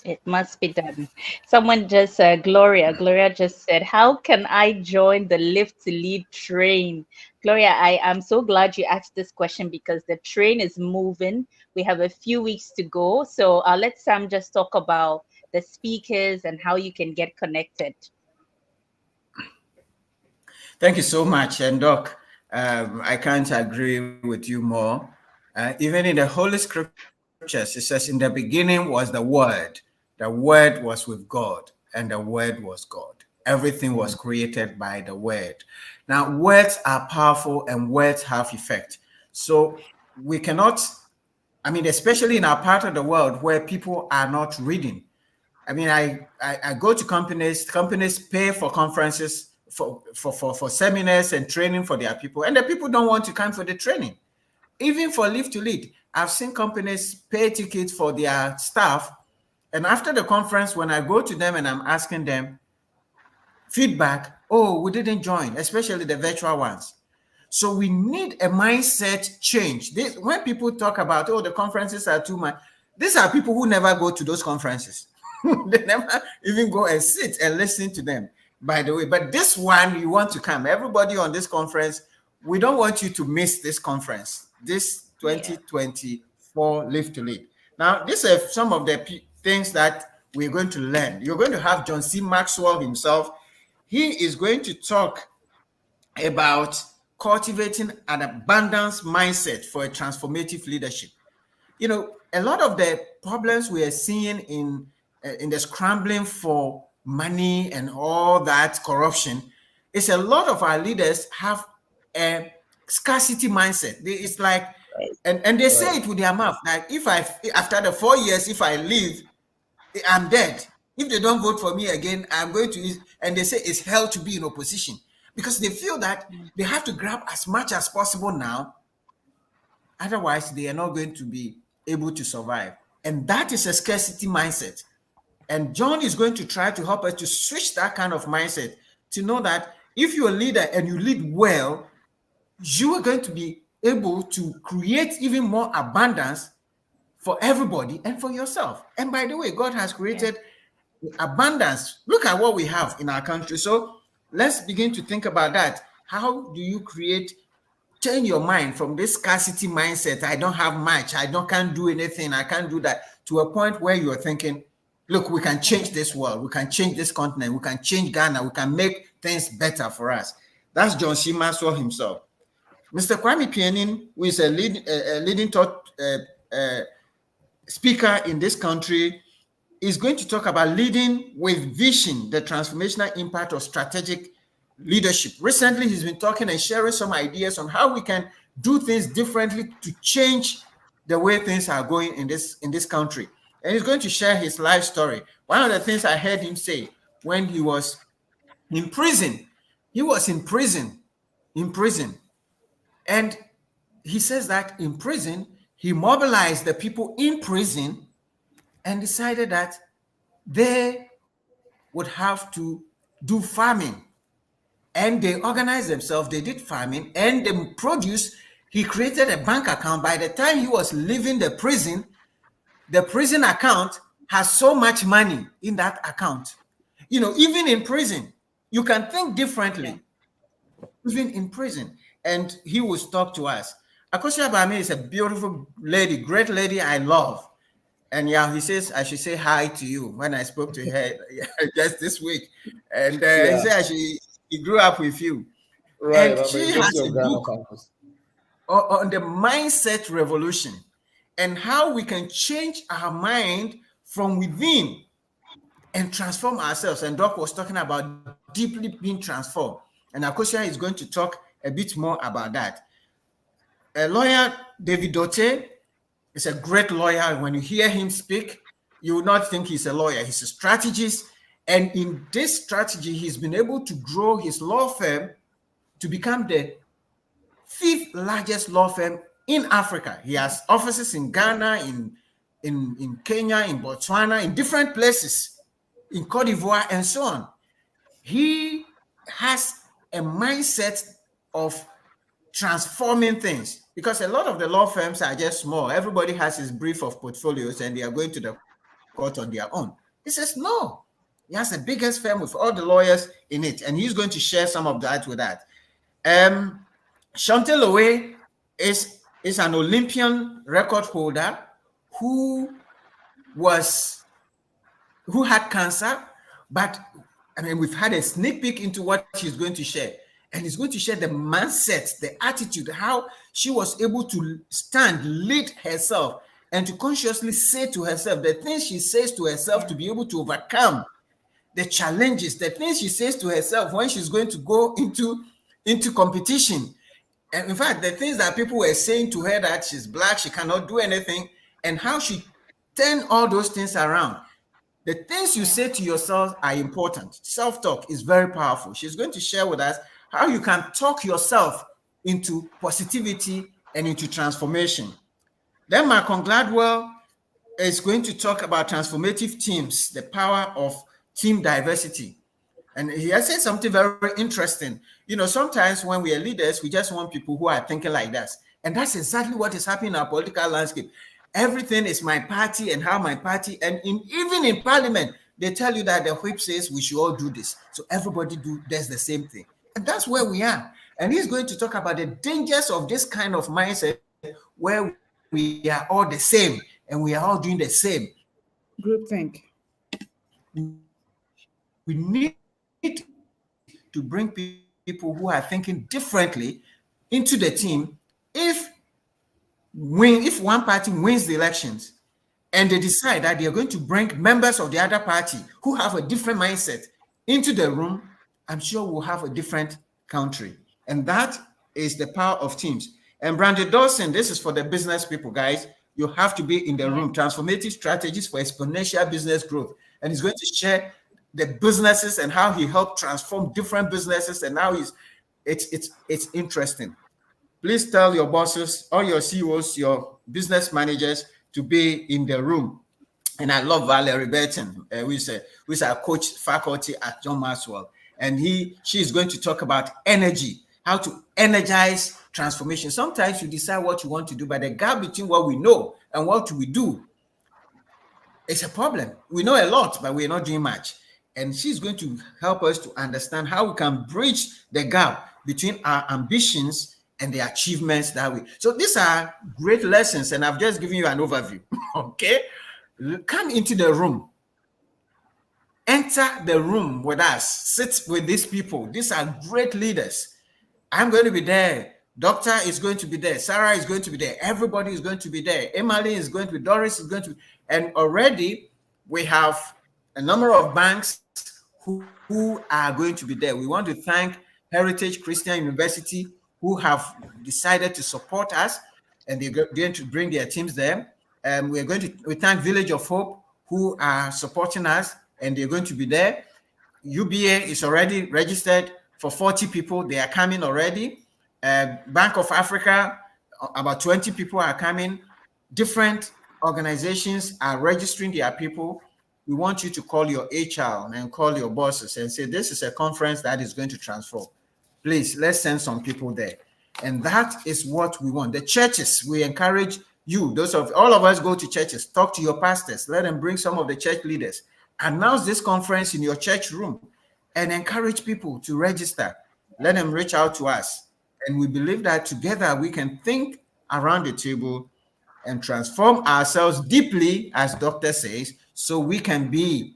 [SPEAKER 2] It must be done. Someone just, Gloria just said, how can I join the Live to Lead train? Gloria, I am so glad you asked this question because the train is moving. We have a few weeks to go. So let Sam just talk about the speakers and how you can get connected.
[SPEAKER 1] Thank you so much. And Doc, I can't agree with you more. Even in the Holy Scriptures, it says, in the beginning was the Word was with God, and the Word was God. Everything was created by the Word. Now, words are powerful and words have effect. So we cannot, especially in our part of the world where people are not reading. I go to companies pay for conferences, for seminars and training for their people, and the people don't want to come for the training. Even for Live to Lead, I've seen companies pay tickets for their staff, and after the conference, when I go to them and I'm asking them feedback, oh, we didn't join, especially the virtual ones. So we need a mindset change. When people talk about, oh, the conferences are too much, these are people who never go to those conferences. They never even go and sit and listen to them, by the way. But this one, you want to come. Everybody on this conference, we don't want you to miss this conference, this 2024 Live to Lead. Now, these are some of the things that we're going to learn. You're going to have John C. Maxwell himself. He is going to talk about cultivating an abundance mindset for a transformative leadership. A lot of the problems we are seeing in the scrambling for money and all that corruption is a lot of our leaders have a scarcity mindset. It's like, and they say it with their mouth, like, after the 4 years, if I leave, I'm dead. If they don't vote for me again, I'm going to, and they say it's hell to be in opposition because they feel that they have to grab as much as possible now. Otherwise, they are not going to be able to survive. And that is a scarcity mindset. And John is going to try to help us to switch that kind of mindset to know that if you're a leader and you lead well, you are going to be able to create even more abundance for everybody and for yourself. And by the way, God has created abundance. Look at what we have in our country. So let's begin to think about that. How do you turn your mind from this scarcity mindset? I don't have much. Can't do anything. I can't do that, to a point where you're thinking, look, we can change this world. We can change this continent. We can change Ghana. We can make things better for us. That's John C. Maxwell himself. Mr. Kwame Pianin, who is a leading thought speaker in this country, is going to talk about leading with vision, the transformational impact of strategic leadership. Recently, he's been talking and sharing some ideas on how we can do things differently to change the way things are going in this country. And he's going to share his life story. One of the things I heard him say when he was in prison, and he says that in prison, he mobilized the people in prison and decided that they would have to do farming. And they organized themselves, they did farming, and the produce he created a bank account. By the time he was leaving the prison account has so much money in that account. You know, even in prison, you can think differently. Even in prison. And he will talk to us. Akosia Bami is a beautiful lady, great lady I love. And yeah, he says I should say hi to you when I spoke to her just this week. And he said he grew up with you.
[SPEAKER 4] Right.
[SPEAKER 1] And she has a book on the mindset revolution and how we can change our mind from within and transform ourselves. And Doc was talking about deeply being transformed. And Akosia is going to talk a bit more about that. A lawyer, David Dote, is a great lawyer. When you hear him speak, you will not think he's a lawyer. He's a strategist. And in this strategy, he's been able to grow his law firm to become the 5th largest law firm in Africa. He has offices in Ghana, in Kenya, in Botswana, in different places, in Cote d'Ivoire, and so on. He has a mindset of transforming things, because a lot of the law firms are just small. Everybody has his brief of portfolios and they are going to the court on their own. He says, no, he has the biggest firm with all the lawyers in it. And he's going to share some of that with that. Chantel Owe is an Olympian record holder who had cancer, but I mean, we've had a sneak peek into what she's going to share. And he's going to share the mindset, the attitude, how she was able to stand, lead herself, and to consciously say to herself the things she says to herself to be able to overcome the challenges, the things she says to herself when she's going to go into competition. And in fact, the things that people were saying to her that she's black, she cannot do anything, and how she turned all those things around. The things you say to yourself are important. Self-talk is very powerful. She's going to share with us how you can talk yourself into positivity and into transformation. Then Malcolm Gladwell is going to talk about transformative teams, the power of team diversity. And he has said something very, very interesting. You know, sometimes when we are leaders, we just want people who are thinking like us. And that's exactly what is happening in our political landscape. Everything is my party and how my party, and even in parliament, they tell you that the whip says we should all do this. So everybody does the same thing. And that's where we are. And he's going to talk about the dangers of this kind of mindset where we are all the same and we are all doing the same.
[SPEAKER 7] Groupthink.
[SPEAKER 1] We need to bring people who are thinking differently into the team. If one party wins the elections and they decide that they are going to bring members of the other party who have a different mindset into the room, I'm sure we'll have a different country. And that is the power of teams. And Brandon Dawson, this is for the business people, guys. You have to be in the room. Transformative strategies for exponential business growth. And he's going to share the businesses and how he helped transform different businesses. And now it's interesting. Please tell your bosses, all your CEOs, your business managers to be in the room. And I love Valerie Burton, who is our coach faculty at John Maxwell. And she is going to talk about energy, how to energize transformation. Sometimes you decide what you want to do, but the gap between what we know and what we do is a problem. We know a lot, but we're not doing much. And she's going to help us to understand how we can bridge the gap between our ambitions and the achievements that we. So these are great lessons, and I've just given you an overview. Okay, come into the room. Enter the room with us. Sit with these people. These are great leaders. I'm going to be there. Doctor is going to be there. Sarah is going to be there. Everybody is going to be there. Emily is going to be. Doris is going to be. And already we have a number of banks who are going to be there. We want to thank Heritage Christian University, who have decided to support us, and they're going to bring their teams there. We thank Village of Hope, who are supporting us, and they're going to be there. UBA is already registered for 40 people. They are coming already. Bank of Africa, about 20 people are coming. Different organizations are registering their people. We want you to call your HR and call your bosses and say, this is a conference that is going to transform. Please, let's send some people there. And that is what we want. The churches, we encourage you, all of us go to churches, talk to your pastors, let them bring some of the church leaders, announce this conference in your church room, and encourage people to register. Let them reach out to us. And we believe that together we can think around the table and transform ourselves deeply, as Doctor says, so we can be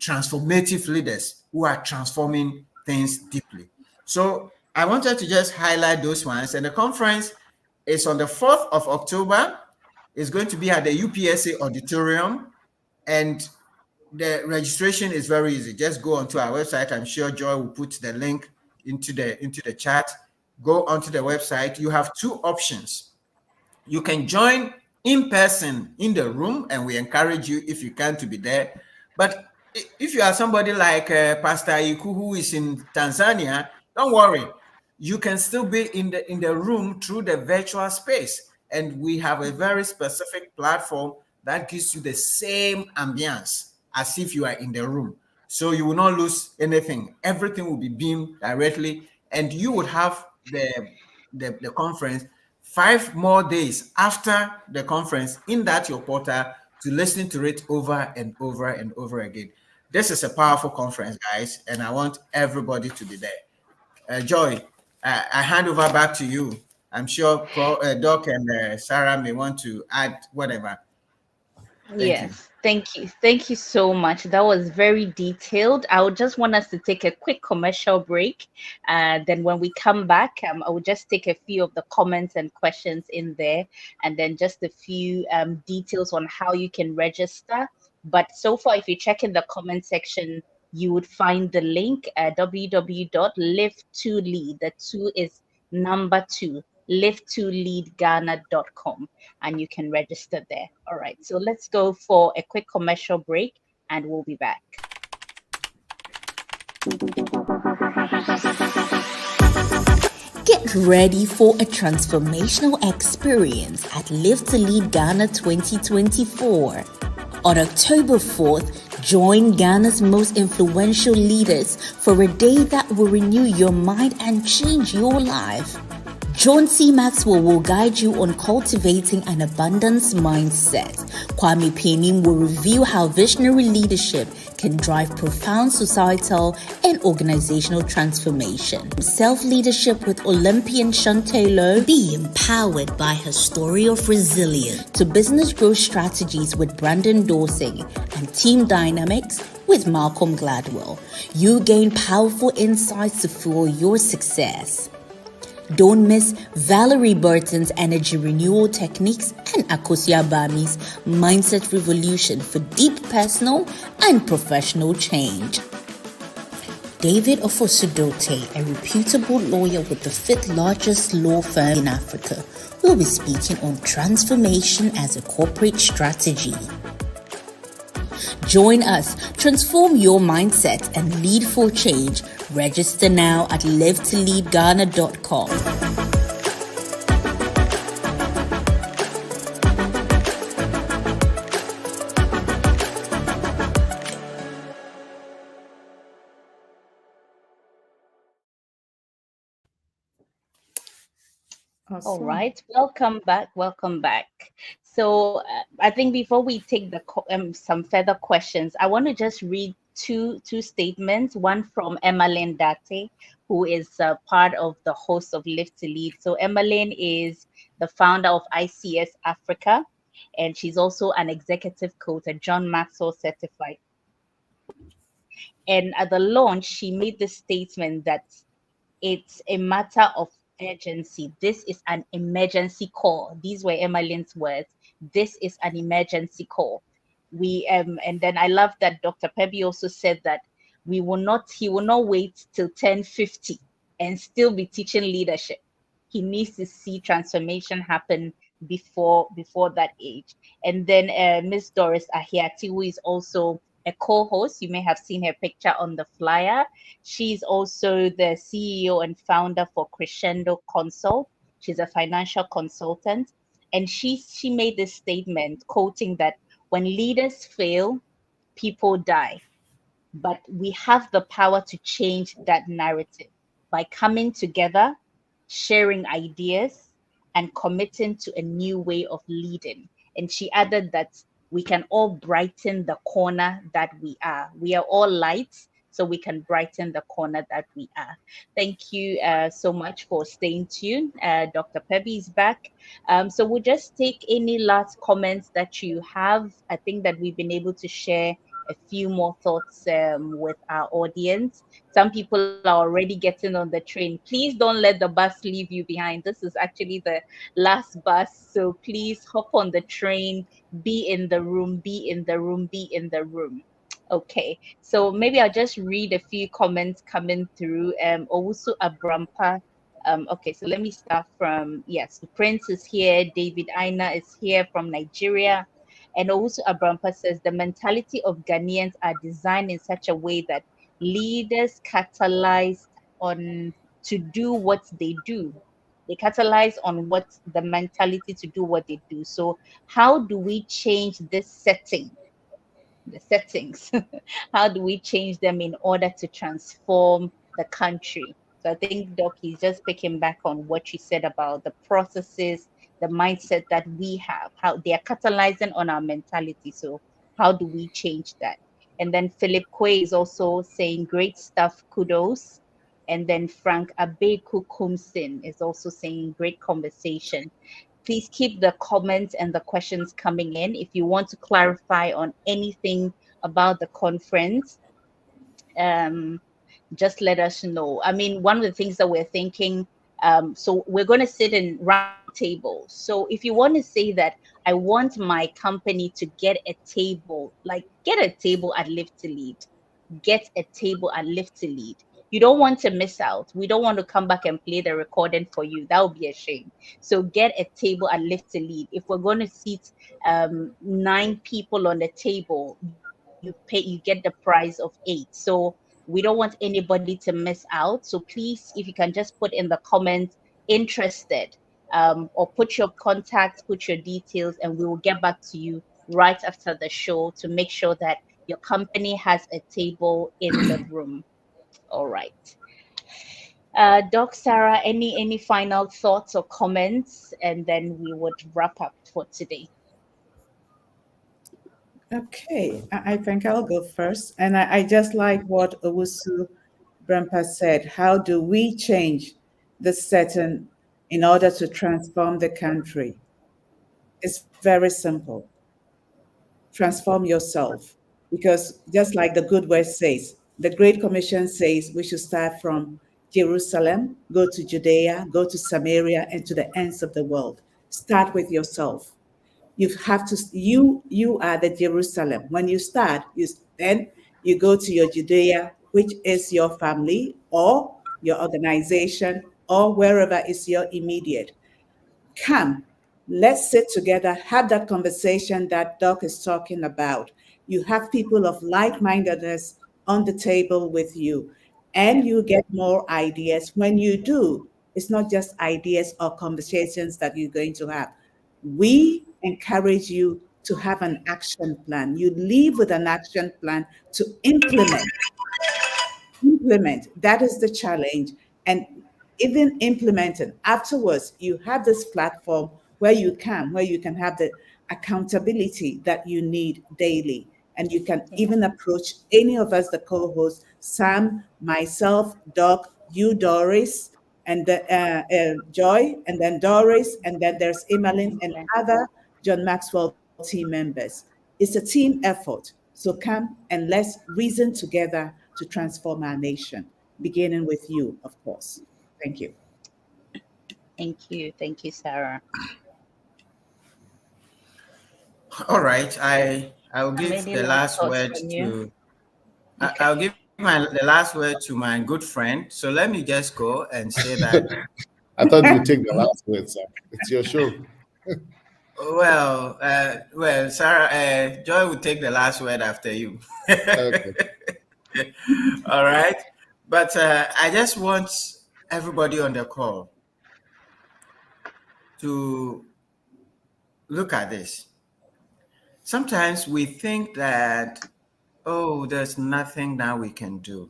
[SPEAKER 1] transformative leaders who are transforming things deeply. So I wanted to just highlight those ones. And the conference is on the 4th of October. It's going to be at the UPSA auditorium. And the registration is very easy. Just go onto our website. I'm sure Joy will put the link into the chat. Go onto the website. You have two options. You can join in person in the room, and we encourage you, if you can, to be there. But if you are somebody like Pastor Iku, who is in Tanzania, don't worry. You can still be in the room through the virtual space. And we have a very specific platform that gives you the same ambience as if you are in the room. So you will not lose anything. Everything will be beamed directly, and you would have the conference 5 more days after the conference in that your portal to listen to it over and over and over again. This is a powerful conference, guys, and I want everybody to be there. Joy, I hand over back to you. I'm sure Doc and Sarah may want to add whatever. Thank you.
[SPEAKER 2] Thank you so much. That was very detailed. I would just want us to take a quick commercial break. Then when we come back, I will just take a few of the comments and questions in there, and then just a few details on how you can register. But so far, if you check in the comment section, you would find the link at www.live2lead. The 2 is number 2, live2leadghana.com, and you can register there. All right, so let's go for a quick commercial break, and we'll be back.
[SPEAKER 8] Get ready for a transformational experience at Live2Lead Ghana 2024. On October 4th, join Ghana's most influential leaders for a day that will renew your mind and change your life. John Maxwell will guide you on cultivating an abundance mindset. Kwame Penim will reveal how visionary leadership can drive profound societal and organizational transformation. Self-leadership with Olympian Shantelo, be empowered by her story of resilience, to business growth strategies with Brandon Dorsey and team dynamics with Malcolm Gladwell. You gain powerful insights to fuel your success. Don't miss Valerie Burton's energy renewal techniques and Akosia Bami's mindset revolution for deep personal and professional change. David Ofosudote, a reputable lawyer with the 5th largest law firm in Africa, will be speaking on transformation as a corporate strategy. Join us, transform your mindset, and lead for change. Register now at live2leadghana.com.
[SPEAKER 7] Awesome.
[SPEAKER 2] All right, welcome back. So I think before we take the some further questions, I want to just read two statements. One from Emmeline Date, who is part of the host of Live2Lead. So Emmeline is the founder of ICS Africa, and she's also an executive coach at John Maxwell Certified. And at the launch, she made the statement that it's a matter of urgency. This is an emergency call. These were Emmeline's words. This is an emergency call. And then I love that Dr. Pebi also said that he will not wait till 10:50 and still be teaching leadership. He needs to see transformation happen before that age. And then Miss Doris Ahiati, who is also a co-host. You may have seen her picture on the flyer. She's also the CEO and founder for Crescendo Consult. She's a financial consultant. And she made this statement quoting that when leaders fail, people die. But we have the power to change that narrative by coming together, sharing ideas, and committing to a new way of leading. And she added that we can all brighten the corner that we are. We are all lights, so we can brighten the corner that we are. Thank you so much for staying tuned. Dr. Pebby is back. So we'll just take any last comments that you have. I think that we've been able to share a few more thoughts with our audience. Some people are already getting on the train. Please don't let the bus leave you behind. This is actually the last bus. So please hop on the train, be in the room, be in the room, be in the room. Okay, so maybe I'll just read a few comments coming through. Owusu Abrampa. Okay, so let me start from, yes, Prince is here, David Aina is here from Nigeria. And also Abrampa says the mentality of Ghanaians are designed in such a way that leaders catalyze on to do what they do. They capitalize on what the mentality to do what they do. So how do we change this setting, the settings? How do we change them in order to transform the country? So I think Doc is just picking back on what you said about the processes, the mindset that we have, how they are capitalizing on our mentality. So how do we change that? And then Philip Quay is also saying great stuff, kudos. And then Frank Abeku Kumsin is also saying great conversation. Please keep the comments and the questions coming in. If you want to clarify on anything about the conference, just let us know. I mean, one of the things that we're thinking, so we're going to sit in round tables. So if you want to say that I want my company to get a table, like get a table at Live to Lead, get a table at Live to Lead. You don't want to miss out. We don't want to come back and play the recording for you. That would be a shame. So get a table at Live to Lead. If we're going to seat 9 people on the table, you get the price of 8. So we don't want anybody to miss out. So please, if you can just put in the comments interested, or put your contacts, put your details, and we will get back to you right after the show to make sure that your company has a table in the room. All right. Doc Sarah, any final thoughts or comments, and then we would wrap up for today.
[SPEAKER 7] Okay, I think I'll go first. And I just like what Owusu Brampa said. How do we change the setting in order to transform the country? It's very simple. Transform yourself. Because just like the good word says, the Great Commission says we should start from Jerusalem, go to Judea, go to Samaria, and to the ends of the world. Start with yourself. You have to, you are the Jerusalem. When you start, then you go to your Judea, which is your family or your organization or wherever is your immediate. Come, let's sit together, have that conversation that Doc is talking about. You have people of like-mindedness on the table with you, and you get more ideas. When you do, it's not just ideas or conversations that you're going to have. We encourage you to have an action plan. You leave with an action plan to implement. That is the challenge. And even implementing afterwards, you have this platform where you can have the accountability that you need daily. And you can even approach any of us, the co-hosts, Sam, myself, Doc, you, Doris, and Joy, and then Doris, and then there's Emmeline and other John Maxwell team members. It's a team effort. So come and let's reason together to transform our nation, beginning with you, of course. Thank you.
[SPEAKER 2] Thank you. Thank you, Sarah.
[SPEAKER 1] All right, I'll give the last word to I'll give the last word to my good friend. So let me just go and say that.
[SPEAKER 4] I thought you'd take the last word, sir. It's your show.
[SPEAKER 1] Well, Sarah, Joy will take the last word after you.
[SPEAKER 4] Okay.
[SPEAKER 1] All right, but I just want everybody on the call to look at this. Sometimes we think that, oh, there's nothing that we can do.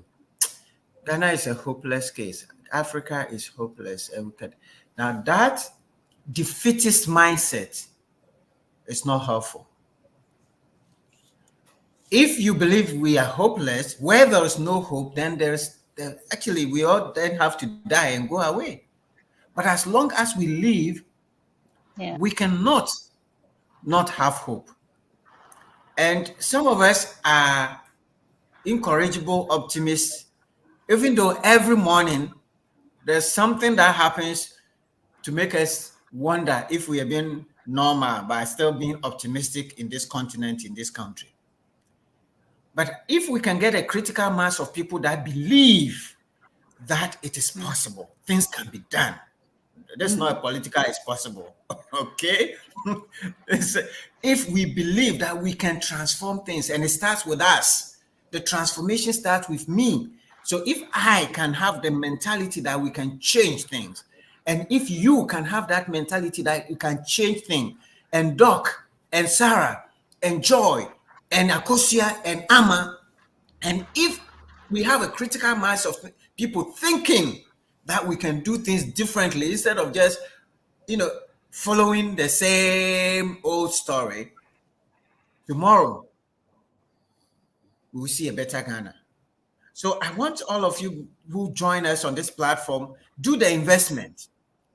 [SPEAKER 1] Ghana is a hopeless case. Africa is hopeless and wicked. Now that defeatist mindset is not helpful. If you believe we are hopeless, where there is no hope, then actually we all then have to die and go away. But as long as we live, we cannot not have hope. And some of us are incorrigible optimists, even though every morning there's something that happens to make us wonder if we are being normal by still being optimistic in this continent, in this country. But if we can get a critical mass of people that believe that it is possible, things can be done. That's not political, it's possible. Okay? If we believe that we can transform things, and it starts with us, the transformation starts with me. So if I can have the mentality that we can change things, and if you can have that mentality that you can change things, and Doc, and Sarah, and Joy, and Akosia, and Amma, and if we have a critical mass of people thinking that we can do things differently instead of just, following the same old story, tomorrow we will see a better Ghana. So I want all of you who join us on this platform, do the investment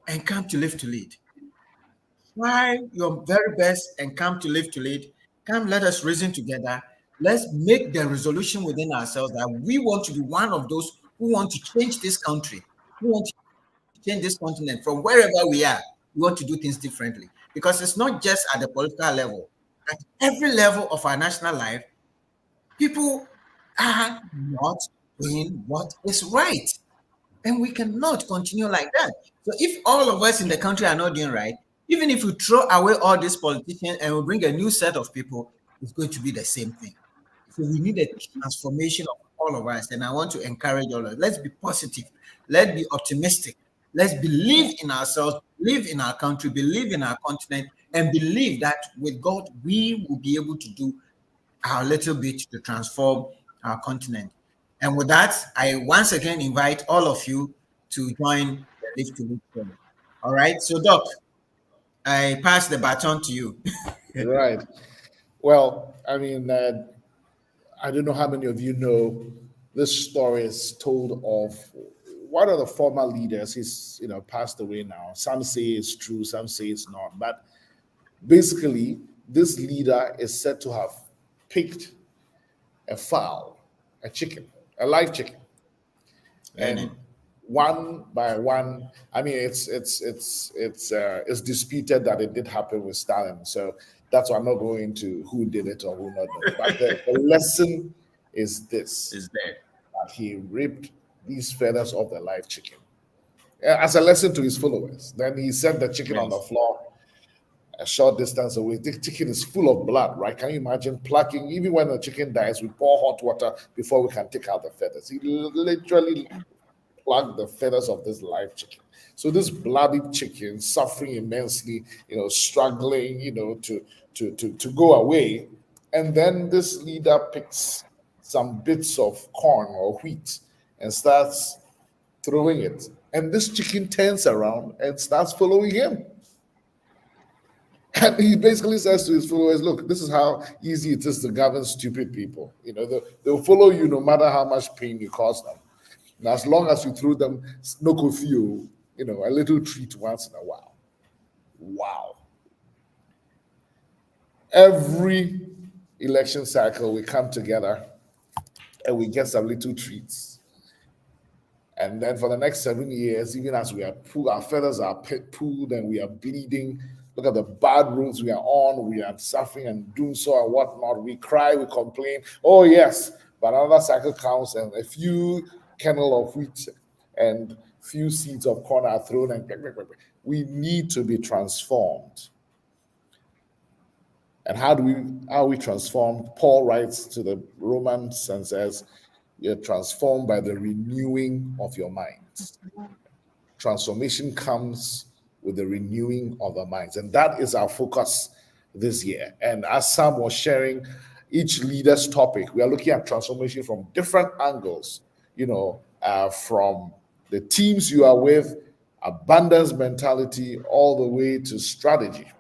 [SPEAKER 1] and come to Live to Lead. Try your very best and come to Live to Lead. Come, let us reason together. Let's make the resolution within ourselves that we want to be one of those who want to change this country, who want to change this continent from wherever we are. We want to do things differently because it's not just at the political level. At every level of our national life, people are not doing what is right. And we cannot continue like that. So if all of us in the country are not doing right, even if we throw away all these politicians and we bring a new set of people, it's going to be the same thing. So we need a transformation of all of us. And I want to encourage all of us. Let's be positive. Let's be optimistic. Let's believe in ourselves, believe in our country, believe in our continent, and believe that with God, we will be able to do our little bit to transform our continent. And with that, I once again invite all of you to join the Live to Lead program. All right. So, Doc, I pass the baton to you.
[SPEAKER 4] Right. Well, I mean, I don't know how many of you know this story is told of one of the former leaders. He's passed away now. Some say it's true, some say it's not. But basically, this leader is said to have picked a fowl, a chicken, a live chicken, and one by one. I mean, it's disputed that it did happen with Stalin. So that's why I'm not going into who did it or who not. But the lesson is this:
[SPEAKER 1] Is there
[SPEAKER 4] that he ripped these feathers off the live chicken as a lesson to his followers. Then he set the chicken on the floor a short distance away. The chicken is full of blood, right? Can you imagine plucking? Even when the chicken dies, we pour hot water before we can take out the feathers. He literally plucked the feathers of this live chicken. So this bloody chicken, suffering immensely, struggling, to go away. And then this leader picks some bits of corn or wheat and starts throwing it. And this chicken turns around and starts following him. And he basically says to his followers, look, this is how easy it is to govern stupid people. They'll follow you no matter how much pain you cause them. And as long as you throw them no coffee, a little treat once in a while. Wow. Every election cycle, we come together and we get some little treats. And then for the next 7 years, even as we are pulled, our feathers are pulled and we are bleeding. Look at the bad roads we are on. We are suffering and doing so and whatnot. We cry, we complain. Oh, yes. But another cycle comes and a few kernel of wheat and few seeds of corn are thrown. And we need to be transformed. And how are we transformed? Paul writes to the Romans and says, you're transformed by the renewing of your minds. Transformation comes with the renewing of the minds. And that is our focus this year. And as Sam was sharing each leader's topic, we are looking at transformation from different angles, from the teams you are with, abundance mentality, all the way to strategy.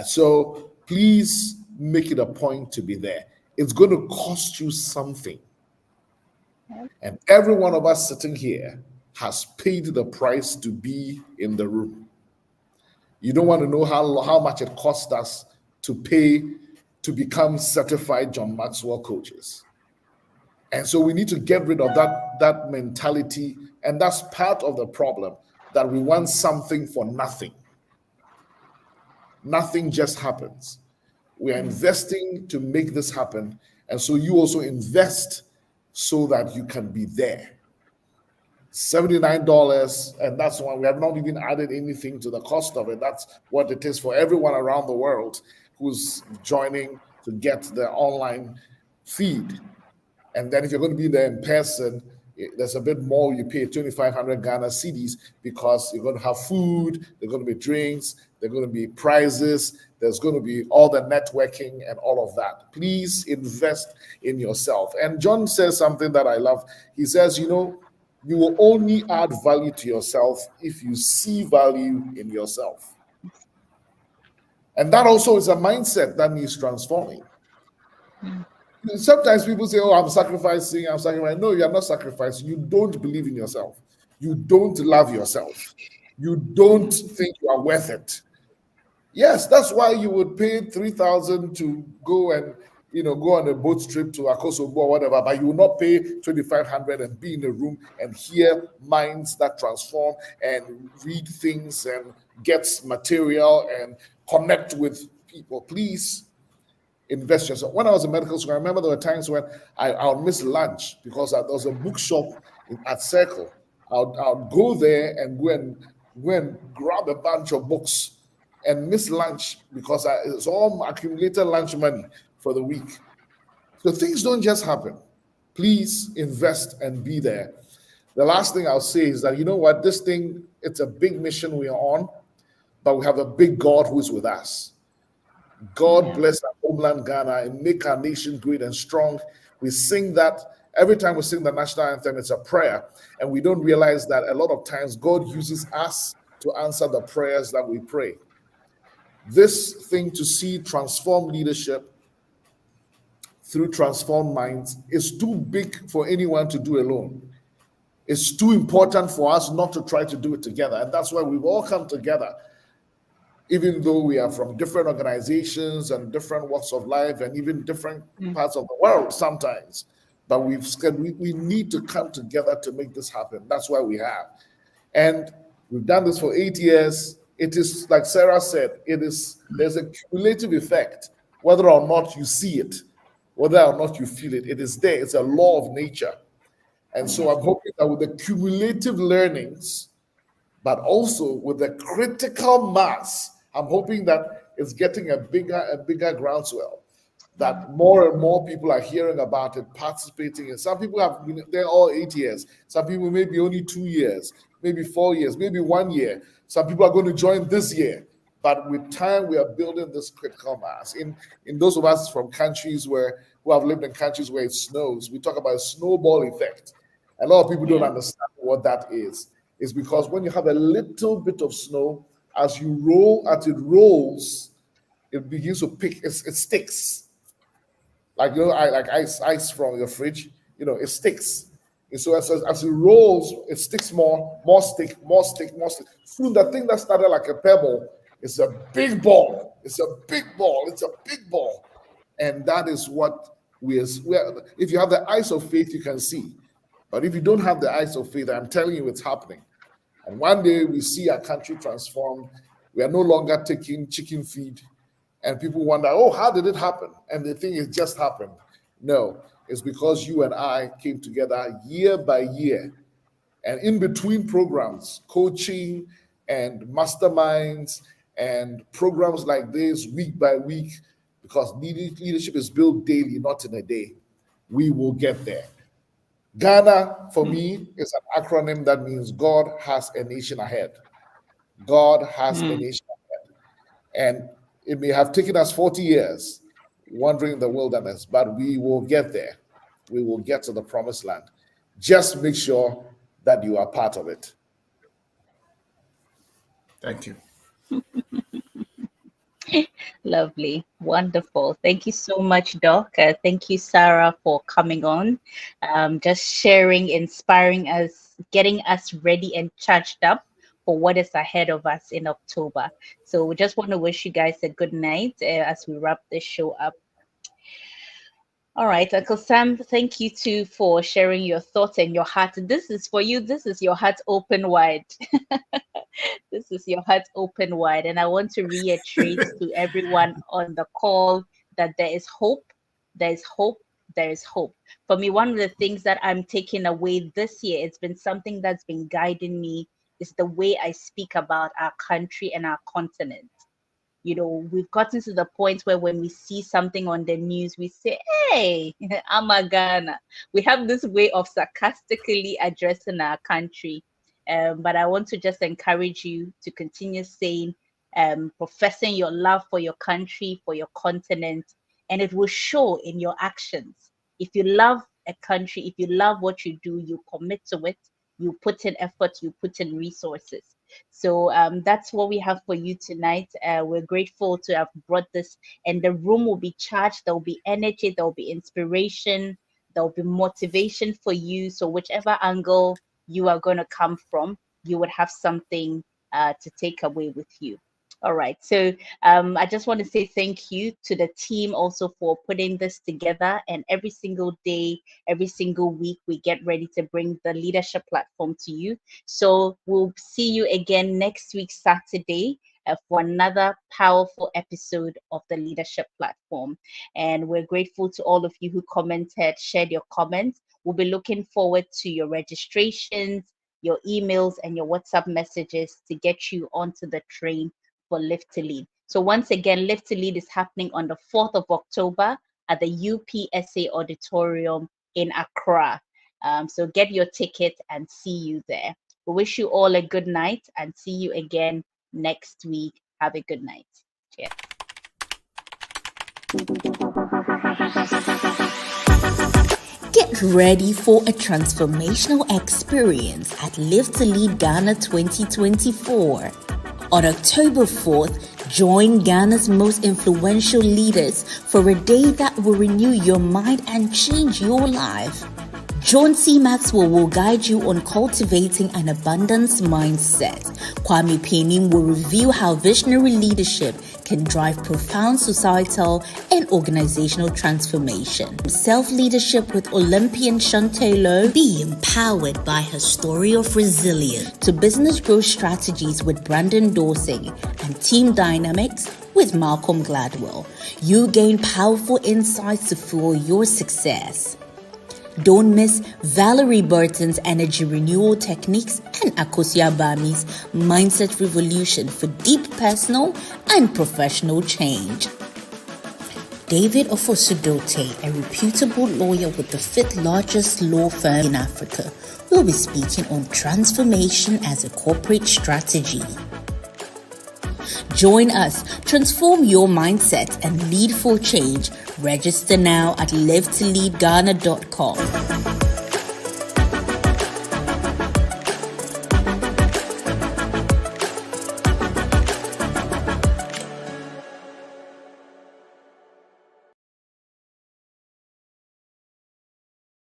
[SPEAKER 4] So please make it a point to be there. It's going to cost you something. And every one of us sitting here has paid the price to be in the room. You don't want to know how much it cost us to pay to become certified John Maxwell coaches. And so we need to get rid of that mentality. And that's part of the problem, that we want something for nothing. Nothing just happens. We are investing to make this happen. And so you also invest so that you can be there. $79, and that's one. We have not even added anything to the cost of it. That's what it is for everyone around the world who's joining to get the online feed. And then if you're going to be there in person, there's a bit more. You pay 2,500 Ghana cedis because you're going to have food, there's going to be drinks, there's going to be prizes, there's going to be all the networking and all of that. Please invest in yourself. And John says something that I love. He says, you will only add value to yourself if you see value in yourself. And that also is a mindset that needs transforming. Sometimes people say, I'm sacrificing. No, you're not sacrificing. You don't believe in yourself. You don't love yourself. You don't think you are worth it. Yes, that's why you would pay 3,000 to go and go on a boat trip to Akosobo or whatever, but you will not pay 2,500 and be in a room and hear minds that transform and read things and get material and connect with people. Please invest yourself. When I was in medical school, I remember there were times when I would miss lunch because there was a bookshop at Circle. I'll go there and go and grab a bunch of books and miss lunch because it's all accumulated lunch money for the week. So things don't just happen. Please invest and be there. The last thing I'll say is that, this thing, it's a big mission we are on, but we have a big God who is with us. God bless our homeland Ghana and make our nation great and strong. We sing that every time we sing the national anthem. It's a prayer, and we don't realize that a lot of times God uses us to answer the prayers that we pray. This thing to see transform leadership through transformed minds is too big for anyone to do alone. It's too important for us not to try to do it together, and that's why we've all come together. Even though we are from different organizations and different walks of life and even different parts of the world sometimes, but we've said we need to come together to make this happen. That's why we have. And we've done this for 8 years. It is, like Sarah said, there's a cumulative effect, whether or not you see it, whether or not you feel it. It is there. It's a law of nature. And so I'm hoping that with the cumulative learnings, but also with the critical mass, I'm hoping that it's getting a bigger groundswell, that more and more people are hearing about it, participating. And some people have been there all 8 years. Some people maybe only 2 years, maybe 4 years, maybe 1 year. Some people are going to join this year. But with time, we are building this critical mass. In those of us from countries who have lived in countries where it snows, we talk about a snowball effect. A lot of people don't understand what that is. It's because when you have a little bit of snow, as it rolls, it begins to pick. It sticks, like like ice from your fridge. It sticks. And so as it rolls, it sticks more stick. Soon the thing that started like a pebble is a big ball. It's a big ball, and that is what we are. If you have the eyes of faith, you can see. But if you don't have the eyes of faith, I'm telling you, it's happening. And one day we see our country transform. We are no longer taking chicken feed. And people wonder, how did it happen? And they think it just happened. No, it's because you and I came together year by year. And in between programs, coaching and masterminds and programs like this, week by week, because leadership is built daily, not in a day, we will get there. Ghana, for me, is an acronym that means God has a nation ahead. God has a nation ahead. And it may have taken us 40 years wandering the wilderness, but we will get there. We will get to the promised land. Just make sure that you are part of it.
[SPEAKER 1] Thank you.
[SPEAKER 2] Lovely. Wonderful. Thank you so much, Doc. Thank you, Sarah, for coming on, just sharing, inspiring us, getting us ready and charged up for what is ahead of us in October. So we just want to wish you guys a good night as we wrap this show up. All right, Uncle Sam, thank you too for sharing your thoughts and your heart. This is for you. This is your heart open wide. This is your heart open wide. And I want to reiterate to everyone on the call that there is hope. There is hope. There is hope. For me, one of the things that I'm taking away this year, it's been something that's been guiding me, is the way I speak about our country and our continent. You know, we've gotten to the point where when we see something on the news, we say, hey, I'm a Ghana. We have this way of sarcastically addressing our country. But I want to just encourage you to continue saying, professing your love for your country, for your continent, and it will show in your actions. If you love a country, if you love what you do, you commit to it, you put in effort, you put in resources. So that's what we have for you tonight. We're grateful to have brought this, and the room will be charged. There will be energy, there will be inspiration, there will be motivation for you. So whichever angle you are going to come from, you would have something to take away with you. All right. So I just want to say thank you to the team also for putting this together. And every single day, every single week, we get ready to bring the leadership platform to you. So we'll see you again next week, Saturday, for another powerful episode of the leadership platform. And we're grateful to all of you who commented, shared your comments. We'll be looking forward to your registrations, your emails, and your WhatsApp messages to get you onto the train for Live2Lead. So once again, Live2Lead is happening on the 4th of October at the UPSA Auditorium in Accra. So get your ticket and see you there. We wish you all a good night and see you again next week. Have a good night. Cheers.
[SPEAKER 8] Get ready for a transformational experience at Live2Lead Ghana 2024. On October 4th, join Ghana's most influential leaders for a day that will renew your mind and change your life. John Maxwell will guide you on cultivating an abundance mindset. Kwame Penim will reveal how visionary leadership can drive profound societal and organizational transformation. Self-leadership with Olympian Shantelo, be empowered by her story of resilience, to business growth strategies with Brandon Dorsing and team dynamics with Malcolm Gladwell. You gain powerful insights to fuel your success. Don't miss Valerie Burton's energy renewal techniques and Akosia Bami's mindset revolution for deep personal and professional change. David Ofosudote, a reputable lawyer with the 5th largest law firm in Africa, will be speaking on transformation as a corporate strategy. Join us, transform your mindset and lead for change. Register now at live2leadghana.com.